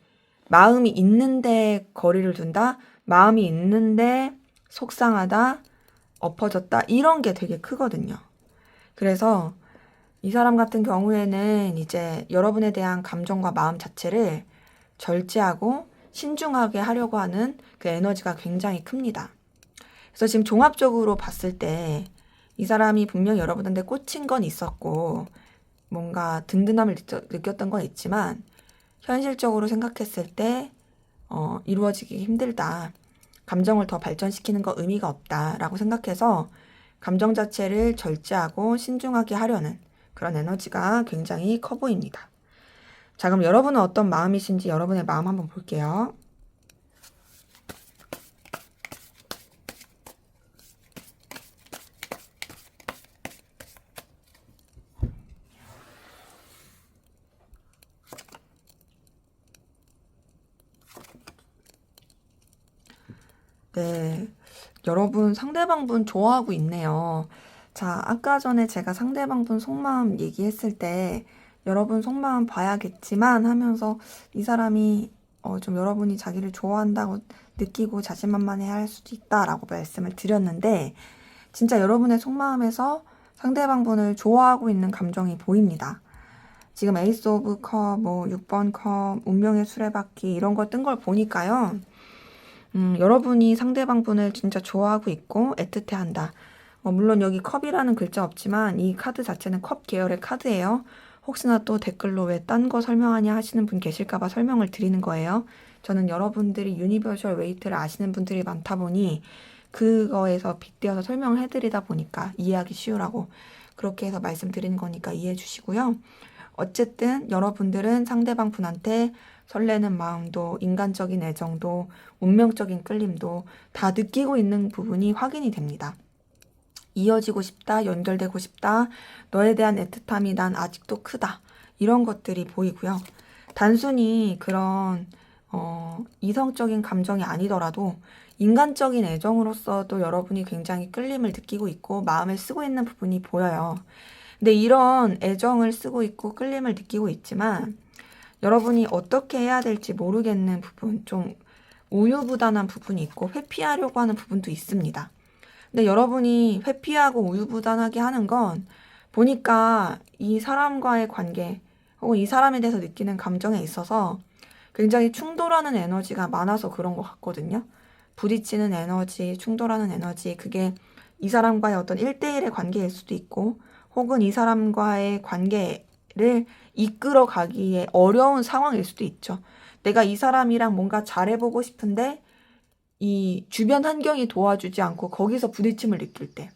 [SPEAKER 1] 마음이 있는데 거리를 둔다, 마음이 있는데 속상하다, 엎어졌다 이런 게 되게 크거든요. 그래서 이 사람 같은 경우에는 이제 여러분에 대한 감정과 마음 자체를 절제하고 신중하게 하려고 하는 그 에너지가 굉장히 큽니다. 그래서 지금 종합적으로 봤을 때 이 사람이 분명히 여러분한테 꽂힌 건 있었고 뭔가 든든함을 느꼈던 건 있지만 현실적으로 생각했을 때 이루어지기 힘들다. 감정을 더 발전시키는 거 의미가 없다라고 생각해서 감정 자체를 절제하고 신중하게 하려는 그런 에너지가 굉장히 커 보입니다. 자, 그럼 여러분은 어떤 마음이신지 여러분의 마음 한번 볼게요. 네, 여러분 상대방분 좋아하고 있네요. 자, 아까 전에 제가 상대방분 속마음 얘기했을 때 여러분 속마음 봐야겠지만 하면서 이 사람이 좀 여러분이 자기를 좋아한다고 느끼고 자신만만해 할 수도 있다라고 말씀을 드렸는데 진짜 여러분의 속마음에서 상대방분을 좋아하고 있는 감정이 보입니다. 지금 에이스 오브 컵, 뭐 6번 컵, 운명의 수레바퀴 이런 거 뜬 걸 보니까요. 여러분이 상대방분을 진짜 좋아하고 있고 애틋해한다. 물론 여기 컵이라는 글자 없지만 이 카드 자체는 컵 계열의 카드예요. 혹시나 또 댓글로 왜 딴 거 설명하냐 하시는 분 계실까봐 설명을 드리는 거예요. 저는 여러분들이 유니버셜 웨이트를 아시는 분들이 많다 보니 그거에서 빗대어서 설명을 해드리다 보니까 이해하기 쉬우라고 그렇게 해서 말씀드리는 거니까 이해해 주시고요. 어쨌든 여러분들은 상대방 분한테 설레는 마음도 인간적인 애정도 운명적인 끌림도 다 느끼고 있는 부분이 확인이 됩니다. 이어지고 싶다, 연결되고 싶다, 너에 대한 애틋함이 난 아직도 크다. 이런 것들이 보이고요. 단순히 그런 이성적인 감정이 아니더라도 인간적인 애정으로서도 여러분이 굉장히 끌림을 느끼고 있고 마음을 쓰고 있는 부분이 보여요. 근데 이런 애정을 쓰고 있고 끌림을 느끼고 있지만 여러분이 어떻게 해야 될지 모르겠는 부분, 좀 우유부단한 부분이 있고 회피하려고 하는 부분도 있습니다. 근데 여러분이 회피하고 우유부단하게 하는 건 보니까 이 사람과의 관계 혹은 이 사람에 대해서 느끼는 감정에 있어서 굉장히 충돌하는 에너지가 많아서 그런 것 같거든요. 부딪히는 에너지, 충돌하는 에너지, 그게 이 사람과의 어떤 1대1의 관계일 수도 있고 혹은 이 사람과의 관계를 이끌어 가기에 어려운 상황일 수도 있죠. 내가 이 사람이랑 뭔가 잘해보고 싶은데 이 주변 환경이 도와주지 않고 거기서 부딪힘을 느낄 때.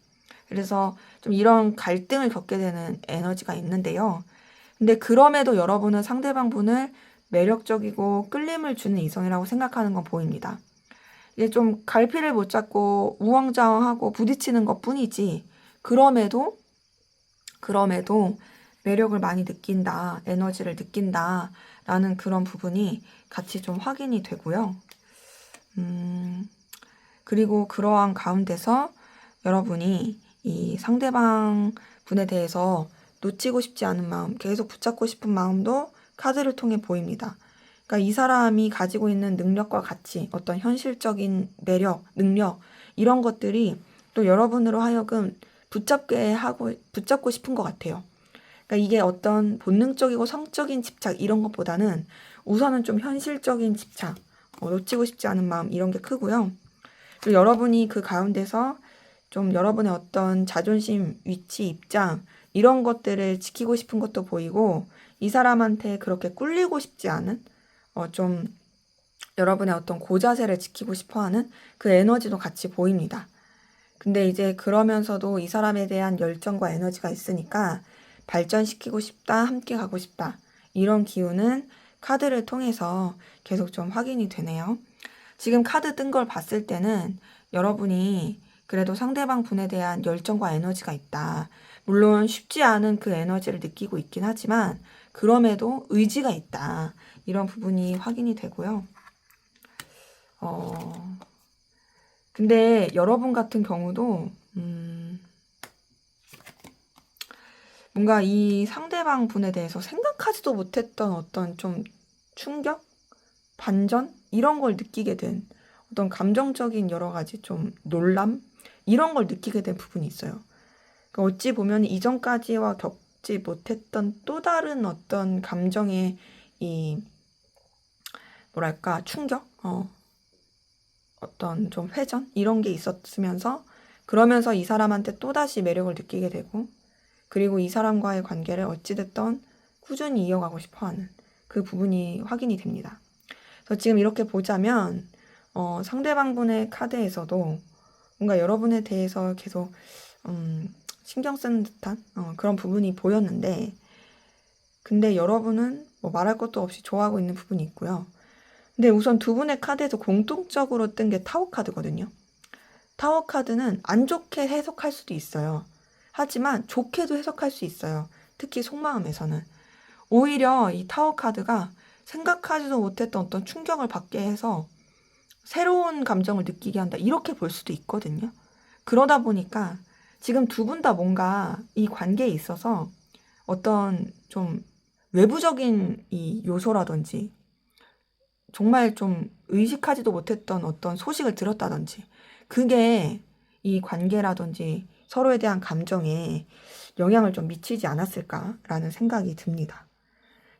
[SPEAKER 1] 그래서 좀 이런 갈등을 겪게 되는 에너지가 있는데요. 근데 그럼에도 여러분은 상대방 분을 매력적이고 끌림을 주는 이성이라고 생각하는 건 보입니다. 이게 좀 갈피를 못 잡고 우왕좌왕하고 부딪히는 것 뿐이지 그럼에도 매력을 많이 느낀다, 에너지를 느낀다 라는 그런 부분이 같이 좀 확인이 되고요. 그리고 그러한 가운데서 여러분이 이 상대방 분에 대해서 놓치고 싶지 않은 마음, 계속 붙잡고 싶은 마음도 카드를 통해 보입니다. 그러니까 이 사람이 가지고 있는 능력과 가치, 어떤 현실적인 매력, 능력 이런 것들이 또 여러분으로 하여금 붙잡고 싶은 것 같아요. 그러니까 이게 어떤 본능적이고 성적인 집착 이런 것보다는 우선은 좀 현실적인 집착, 놓치고 싶지 않은 마음 이런 게 크고요. 그리고 여러분이 그 가운데서 좀 여러분의 어떤 자존심, 위치, 입장 이런 것들을 지키고 싶은 것도 보이고 이 사람한테 그렇게 꿀리고 싶지 않은 좀 여러분의 어떤 고자세를 지키고 싶어하는 그 에너지도 같이 보입니다. 근데 이제 그러면서도 이 사람에 대한 열정과 에너지가 있으니까 발전시키고 싶다, 함께 가고 싶다. 이런 기운은 카드를 통해서 계속 좀 확인이 되네요. 지금 카드 뜬 걸 봤을 때는 여러분이 그래도 상대방 분에 대한 열정과 에너지가 있다. 물론 쉽지 않은 그 에너지를 느끼고 있긴 하지만 그럼에도 의지가 있다. 이런 부분이 확인이 되고요. 근데 여러분 같은 경우도 뭔가 이 상대방 분에 대해서 생각하지도 못했던 어떤 좀 충격? 반전? 이런 걸 느끼게 된 어떤 감정적인 여러 가지 좀 놀람? 이런 걸 느끼게 된 부분이 있어요. 그러니까 어찌 보면 이전까지와 겪지 못했던 또 다른 어떤 감정의 이 뭐랄까 충격? 어떤 좀 회전? 이런 게 있었으면서 그러면서 이 사람한테 또다시 매력을 느끼게 되고 그리고 이 사람과의 관계를 어찌됐든 꾸준히 이어가고 싶어하는 그 부분이 확인이 됩니다. 그래서 지금 이렇게 보자면 상대방분의 카드에서도 뭔가 여러분에 대해서 계속 신경 쓰는 듯한 그런 부분이 보였는데 근데 여러분은 뭐 말할 것도 없이 좋아하고 있는 부분이 있고요. 근데 우선 두 분의 카드에서 공통적으로 뜬 게 타워 카드거든요. 타워 카드는 안 좋게 해석할 수도 있어요. 하지만 좋게도 해석할 수 있어요. 특히 속마음에서는. 오히려 이 타워 카드가 생각하지도 못했던 어떤 충격을 받게 해서 새로운 감정을 느끼게 한다. 이렇게 볼 수도 있거든요. 그러다 보니까 지금 두 분 다 뭔가 이 관계에 있어서 어떤 좀 외부적인 이 요소라든지 정말 좀 의식하지도 못했던 어떤 소식을 들었다든지 그게 이 관계라든지 서로에 대한 감정에 영향을 좀 미치지 않았을까라는 생각이 듭니다.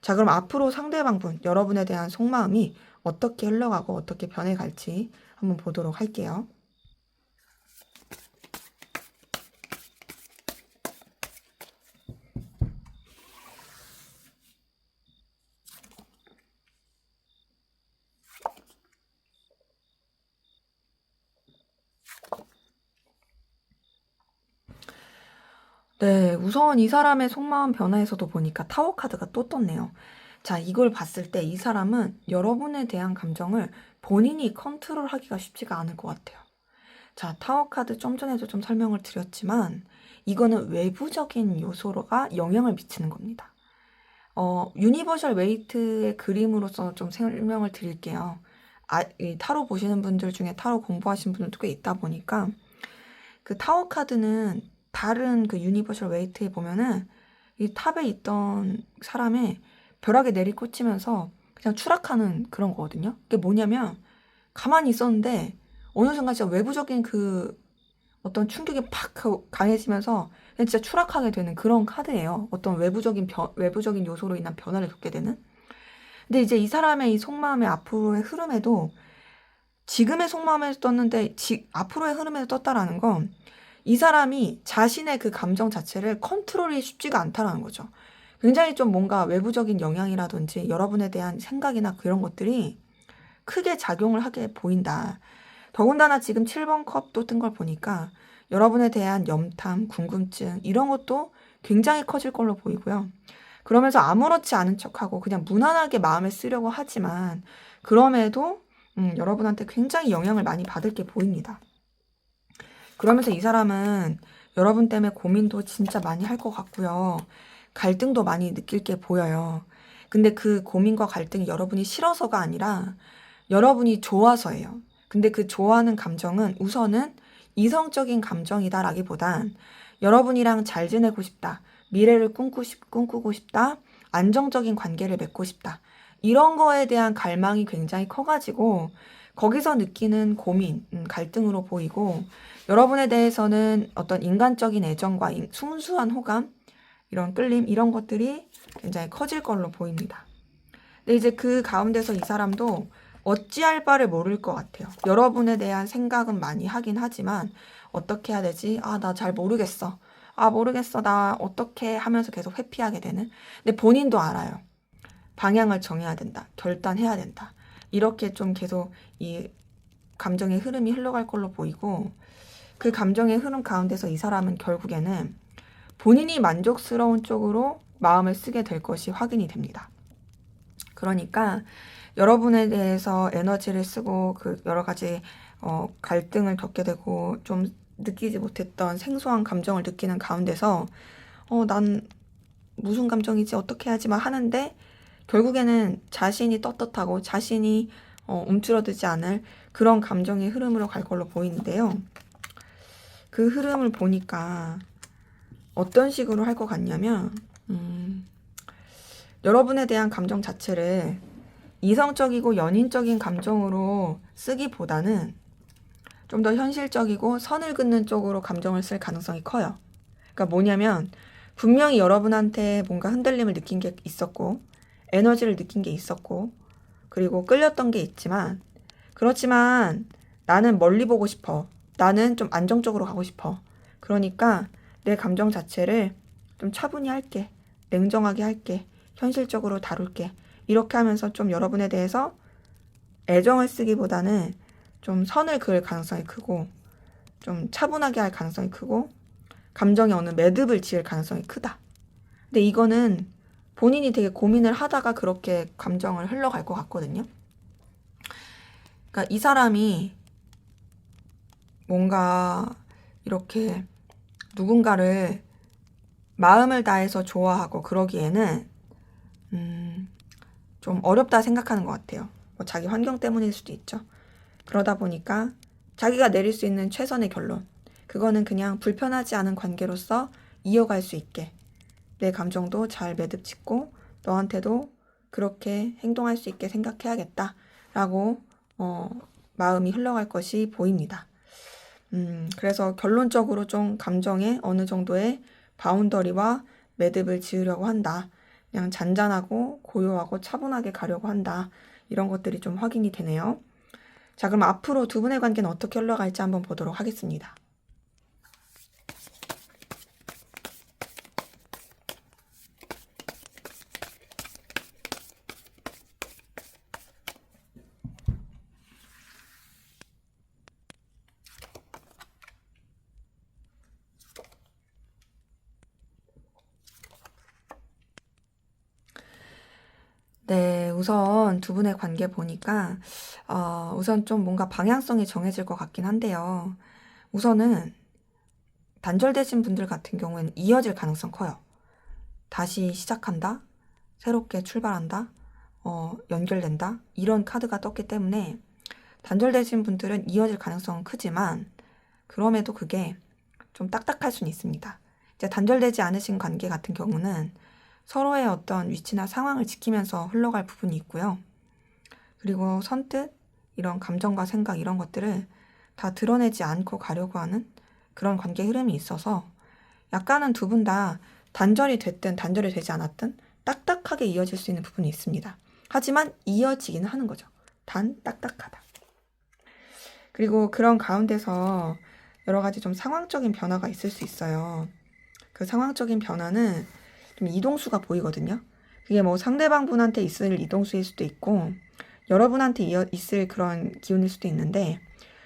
[SPEAKER 1] 자, 그럼 앞으로 상대방분, 여러분에 대한 속마음이 어떻게 흘러가고 어떻게 변해갈지 한번 보도록 할게요. 네, 우선 이 사람의 속마음 변화에서도 보니까 타워 카드가 또 떴네요. 자, 이걸 봤을 때 이 사람은 여러분에 대한 감정을 본인이 컨트롤하기가 쉽지가 않을 것 같아요. 자, 타워 카드 좀 전에도 좀 설명을 드렸지만 이거는 외부적인 요소가 영향을 미치는 겁니다. 유니버셜 웨이트의 그림으로서 좀 설명을 드릴게요. 이 타로 보시는 분들 중에 타로 공부하신 분들도 꽤 있다 보니까 그 타워 카드는 다른 그 유니버셜 웨이트에 보면은 이 탑에 있던 사람의 벼락에 내리꽂히면서 그냥 추락하는 그런 거거든요. 그게 뭐냐면 가만히 있었는데 어느 순간 진짜 외부적인 그 어떤 충격이 팍 강해지면서 그냥 진짜 추락하게 되는 그런 카드예요. 어떤 외부적인 요소로 인한 변화를 겪게 되는. 근데 이제 이 사람의 이 속마음의 앞으로의 흐름에도 지금의 속마음에서 떴는데 앞으로의 흐름에서 떴다라는 건 이 사람이 자신의 그 감정 자체를 컨트롤이 쉽지가 않다라는 거죠. 굉장히 좀 뭔가 외부적인 영향이라든지 여러분에 대한 생각이나 그런 것들이 크게 작용을 하게 보인다. 더군다나 지금 7번 컵도 뜬 걸 보니까 여러분에 대한 염탐, 궁금증 이런 것도 굉장히 커질 걸로 보이고요. 그러면서 아무렇지 않은 척하고 그냥 무난하게 마음을 쓰려고 하지만 그럼에도 여러분한테 굉장히 영향을 많이 받을 게 보입니다. 그러면서 이 사람은 여러분 때문에 고민도 진짜 많이 할 것 같고요. 갈등도 많이 느낄 게 보여요. 근데 그 고민과 갈등이 여러분이 싫어서가 아니라 여러분이 좋아서예요. 근데 그 좋아하는 감정은 우선은 이성적인 감정이다라기보단 여러분이랑 잘 지내고 싶다. 미래를 꿈꾸고 싶다. 안정적인 관계를 맺고 싶다. 이런 거에 대한 갈망이 굉장히 커가지고 거기서 느끼는 고민, 갈등으로 보이고 여러분에 대해서는 어떤 인간적인 애정과 순수한 호감, 이런 끌림, 이런 것들이 굉장히 커질 걸로 보입니다. 근데 이제 그 가운데서 이 사람도 어찌할 바를 모를 것 같아요. 여러분에 대한 생각은 많이 하긴 하지만 어떻게 해야 되지? 아, 나 잘 모르겠어. 아, 모르겠어. 나 어떻게 하면서 계속 회피하게 되는. 근데 본인도 알아요. 방향을 정해야 된다. 결단해야 된다. 이렇게 좀 계속 이 감정의 흐름이 흘러갈 걸로 보이고 그 감정의 흐름 가운데서 이 사람은 결국에는 본인이 만족스러운 쪽으로 마음을 쓰게 될 것이 확인이 됩니다. 그러니까 여러분에 대해서 에너지를 쓰고 그 여러 가지 갈등을 겪게 되고 좀 느끼지 못했던 생소한 감정을 느끼는 가운데서 난 무슨 감정이지 어떻게 해야지만 하는데 결국에는 자신이 떳떳하고 자신이 움츠러들지 않을 그런 감정의 흐름으로 갈 걸로 보이는데요. 그 흐름을 보니까 어떤 식으로 할 것 같냐면 여러분에 대한 감정 자체를 이성적이고 연인적인 감정으로 쓰기보다는 좀 더 현실적이고 선을 긋는 쪽으로 감정을 쓸 가능성이 커요. 그러니까 뭐냐면 분명히 여러분한테 뭔가 흔들림을 느낀 게 있었고 에너지를 느낀 게 있었고 그리고 끌렸던 게 있지만 그렇지만 나는 멀리 보고 싶어. 나는 좀 안정적으로 가고 싶어. 그러니까 내 감정 자체를 좀 차분히 할게. 냉정하게 할게. 현실적으로 다룰게. 이렇게 하면서 좀 여러분에 대해서 애정을 쓰기보다는 좀 선을 그을 가능성이 크고 좀 차분하게 할 가능성이 크고 감정에 어느 매듭을 지을 가능성이 크다. 근데 이거는 본인이 되게 고민을 하다가 그렇게 감정을 흘러갈 것 같거든요. 그러니까 이 사람이 뭔가 이렇게 누군가를 마음을 다해서 좋아하고 그러기에는 좀 어렵다 생각하는 것 같아요. 뭐 자기 환경 때문일 수도 있죠. 그러다 보니까 자기가 내릴 수 있는 최선의 결론. 그거는 그냥 불편하지 않은 관계로서 이어갈 수 있게 내 감정도 잘 매듭 짓고 너한테도 그렇게 행동할 수 있게 생각해야겠다라고 마음이 흘러갈 것이 보입니다. 그래서 결론적으로 좀 감정에 어느 정도의 바운더리와 매듭을 지으려고 한다. 그냥 잔잔하고 고요하고 차분하게 가려고 한다. 이런 것들이 좀 확인이 되네요. 자, 그럼 앞으로 두 분의 관계는 어떻게 흘러갈지 한번 보도록 하겠습니다. 네, 우선 두 분의 관계 보니까 우선 좀 뭔가 방향성이 정해질 것 같긴 한데요. 우선은 단절되신 분들 같은 경우에는 이어질 가능성 커요. 다시 시작한다, 새롭게 출발한다, 연결된다 이런 카드가 떴기 때문에 단절되신 분들은 이어질 가능성은 크지만 그럼에도 그게 좀 딱딱할 수는 있습니다. 이제 단절되지 않으신 관계 같은 경우는 서로의 어떤 위치나 상황을 지키면서 흘러갈 부분이 있고요. 그리고 선뜻 이런 감정과 생각 이런 것들을 다 드러내지 않고 가려고 하는 그런 관계 흐름이 있어서 약간은 두 분 다 단절이 됐든 단절이 되지 않았든 딱딱하게 이어질 수 있는 부분이 있습니다. 하지만 이어지기는 하는 거죠. 단 딱딱하다. 그리고 그런 가운데서 여러 가지 좀 상황적인 변화가 있을 수 있어요. 그 상황적인 변화는 좀 이동수가 보이거든요. 그게 뭐 상대방 분한테 있을 이동수일 수도 있고 여러분한테 있을 그런 기운일 수도 있는데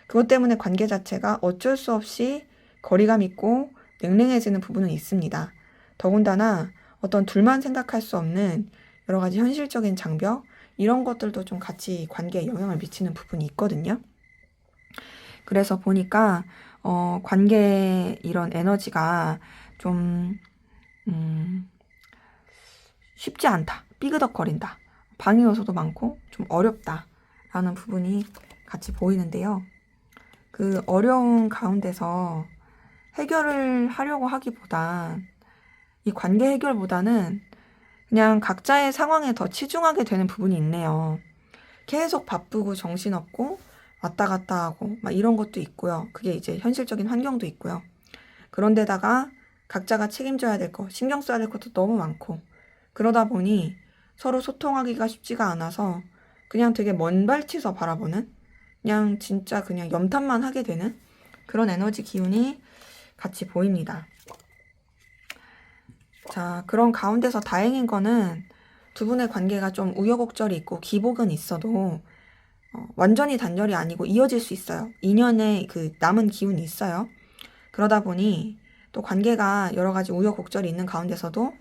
[SPEAKER 1] 그것 때문에 관계 자체가 어쩔 수 없이 거리감 있고 냉랭해지는 부분은 있습니다. 더군다나 어떤 둘만 생각할 수 없는 여러 가지 현실적인 장벽 이런 것들도 좀 같이 관계에 영향을 미치는 부분이 있거든요. 그래서 보니까 관계의 이런 에너지가 좀 쉽지 않다. 삐그덕거린다. 방해 요소도 많고 좀 어렵다라는 부분이 같이 보이는데요. 그 어려운 가운데서 해결을 하려고 하기보다 이 관계 해결보다는 그냥 각자의 상황에 더 치중하게 되는 부분이 있네요. 계속 바쁘고 정신없고 왔다 갔다 하고 막 이런 것도 있고요. 그게 이제 현실적인 환경도 있고요. 그런데다가 각자가 책임져야 될 거, 신경 써야 될 것도 너무 많고 그러다 보니 서로 소통하기가 쉽지가 않아서 그냥 되게 먼발치서 바라보는 그냥 진짜 그냥 염탐만 하게 되는 그런 에너지 기운이 같이 보입니다. 자, 그런 가운데서 다행인 거는 두 분의 관계가 좀 우여곡절이 있고 기복은 있어도 완전히 단절이 아니고 이어질 수 있어요. 인연의 그 남은 기운이 있어요. 그러다 보니 또 관계가 여러 가지 우여곡절이 있는 가운데서도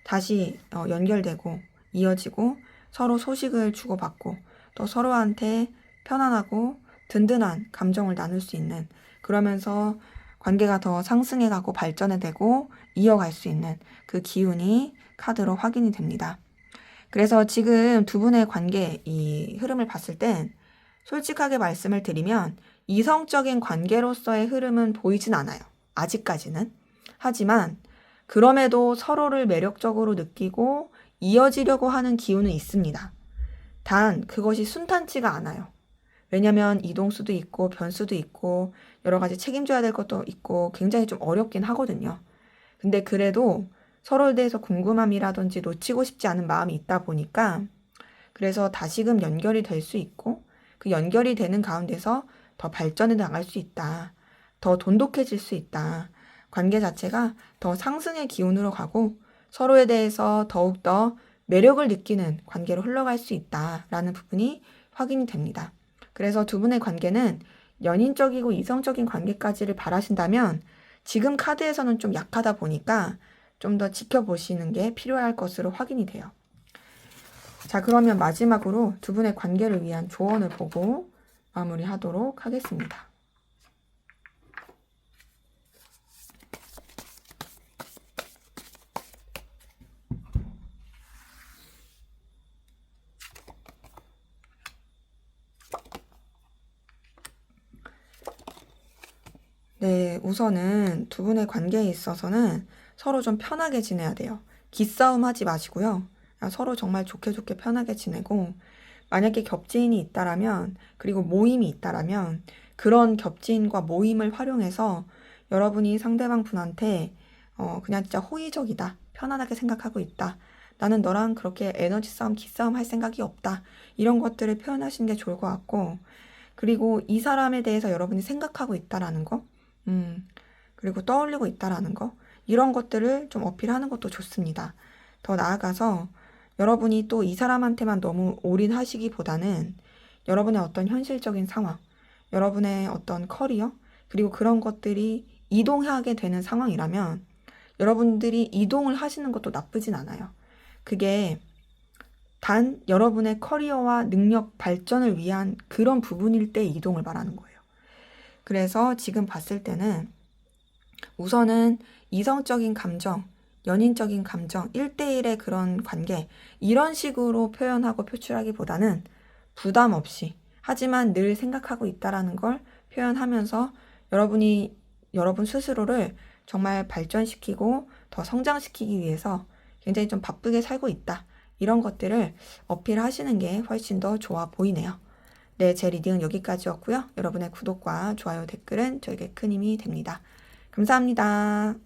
[SPEAKER 1] 다시 연결되고 이어지고 서로 소식을 주고받고 또 서로한테 편안하고 든든한 감정을 나눌 수 있는, 그러면서 관계가 더 상승해가고 발전해되고 이어갈 수 있는 그 기운이 카드로 확인이 됩니다. 그래서 지금 두 분의 관계 이 흐름을 봤을 땐 솔직하게 말씀을 드리면 이성적인 관계로서의 흐름은 보이진 않아요. 아직까지는. 하지만 그럼에도 서로를 매력적으로 느끼고 이어지려고 하는 기운은 있습니다. 단 그것이 순탄치가 않아요. 왜냐면 이동수도 있고 변수도 있고 여러 가지 책임져야 될 것도 있고 굉장히 좀 어렵긴 하거든요. 근데 그래도 서로에 대해서 궁금함이라든지 놓치고 싶지 않은 마음이 있다 보니까 그래서 다시금 연결이 될 수 있고 그 연결이 되는 가운데서 더 발전해 나갈 수 있다. 더 돈독해질 수 있다. 관계 자체가 더 상승의 기운으로 가고 서로에 대해서 더욱더 매력을 느끼는 관계로 흘러갈 수 있다라는 부분이 확인이 됩니다. 그래서 두 분의 관계는 연인적이고 이성적인 관계까지를 바라신다면 지금 카드에서는 좀 약하다 보니까 좀 더 지켜보시는 게 필요할 것으로 확인이 돼요. 자, 그러면 마지막으로 두 분의 관계를 위한 조언을 보고 마무리하도록 하겠습니다. 네, 우선은 두 분의 관계에 있어서는 서로 좀 편하게 지내야 돼요. 기싸움 하지 마시고요. 서로 정말 좋게 좋게 편하게 지내고, 만약에 겹지인이 있다라면, 그리고 모임이 있다라면, 그런 겹지인과 모임을 활용해서 여러분이 상대방 분한테 그냥 진짜 호의적이다. 편안하게 생각하고 있다. 나는 너랑 그렇게 에너지 싸움, 기싸움 할 생각이 없다. 이런 것들을 표현하시는 게 좋을 것 같고, 그리고 이 사람에 대해서 여러분이 생각하고 있다라는 거, 그리고 떠올리고 있다라는 거, 이런 것들을 좀 어필하는 것도 좋습니다. 더 나아가서 여러분이 또 이 사람한테만 너무 올인하시기보다는 여러분의 어떤 현실적인 상황, 여러분의 어떤 커리어, 그리고 그런 것들이 이동하게 되는 상황이라면 여러분들이 이동을 하시는 것도 나쁘진 않아요. 그게 단 여러분의 커리어와 능력 발전을 위한 그런 부분일 때 이동을 말하는 거예요. 그래서 지금 봤을 때는 우선은 이성적인 감정, 연인적인 감정, 1대1의 그런 관계, 이런 식으로 표현하고 표출하기보다는 부담 없이, 하지만 늘 생각하고 있다라는 걸 표현하면서 여러분이 여러분 스스로를 정말 발전시키고 더 성장시키기 위해서 굉장히 좀 바쁘게 살고 있다. 이런 것들을 어필하시는 게 훨씬 더 좋아 보이네요. 네, 제 리딩은 여기까지였고요. 여러분의 구독과 좋아요, 댓글은 저에게 큰 힘이 됩니다. 감사합니다.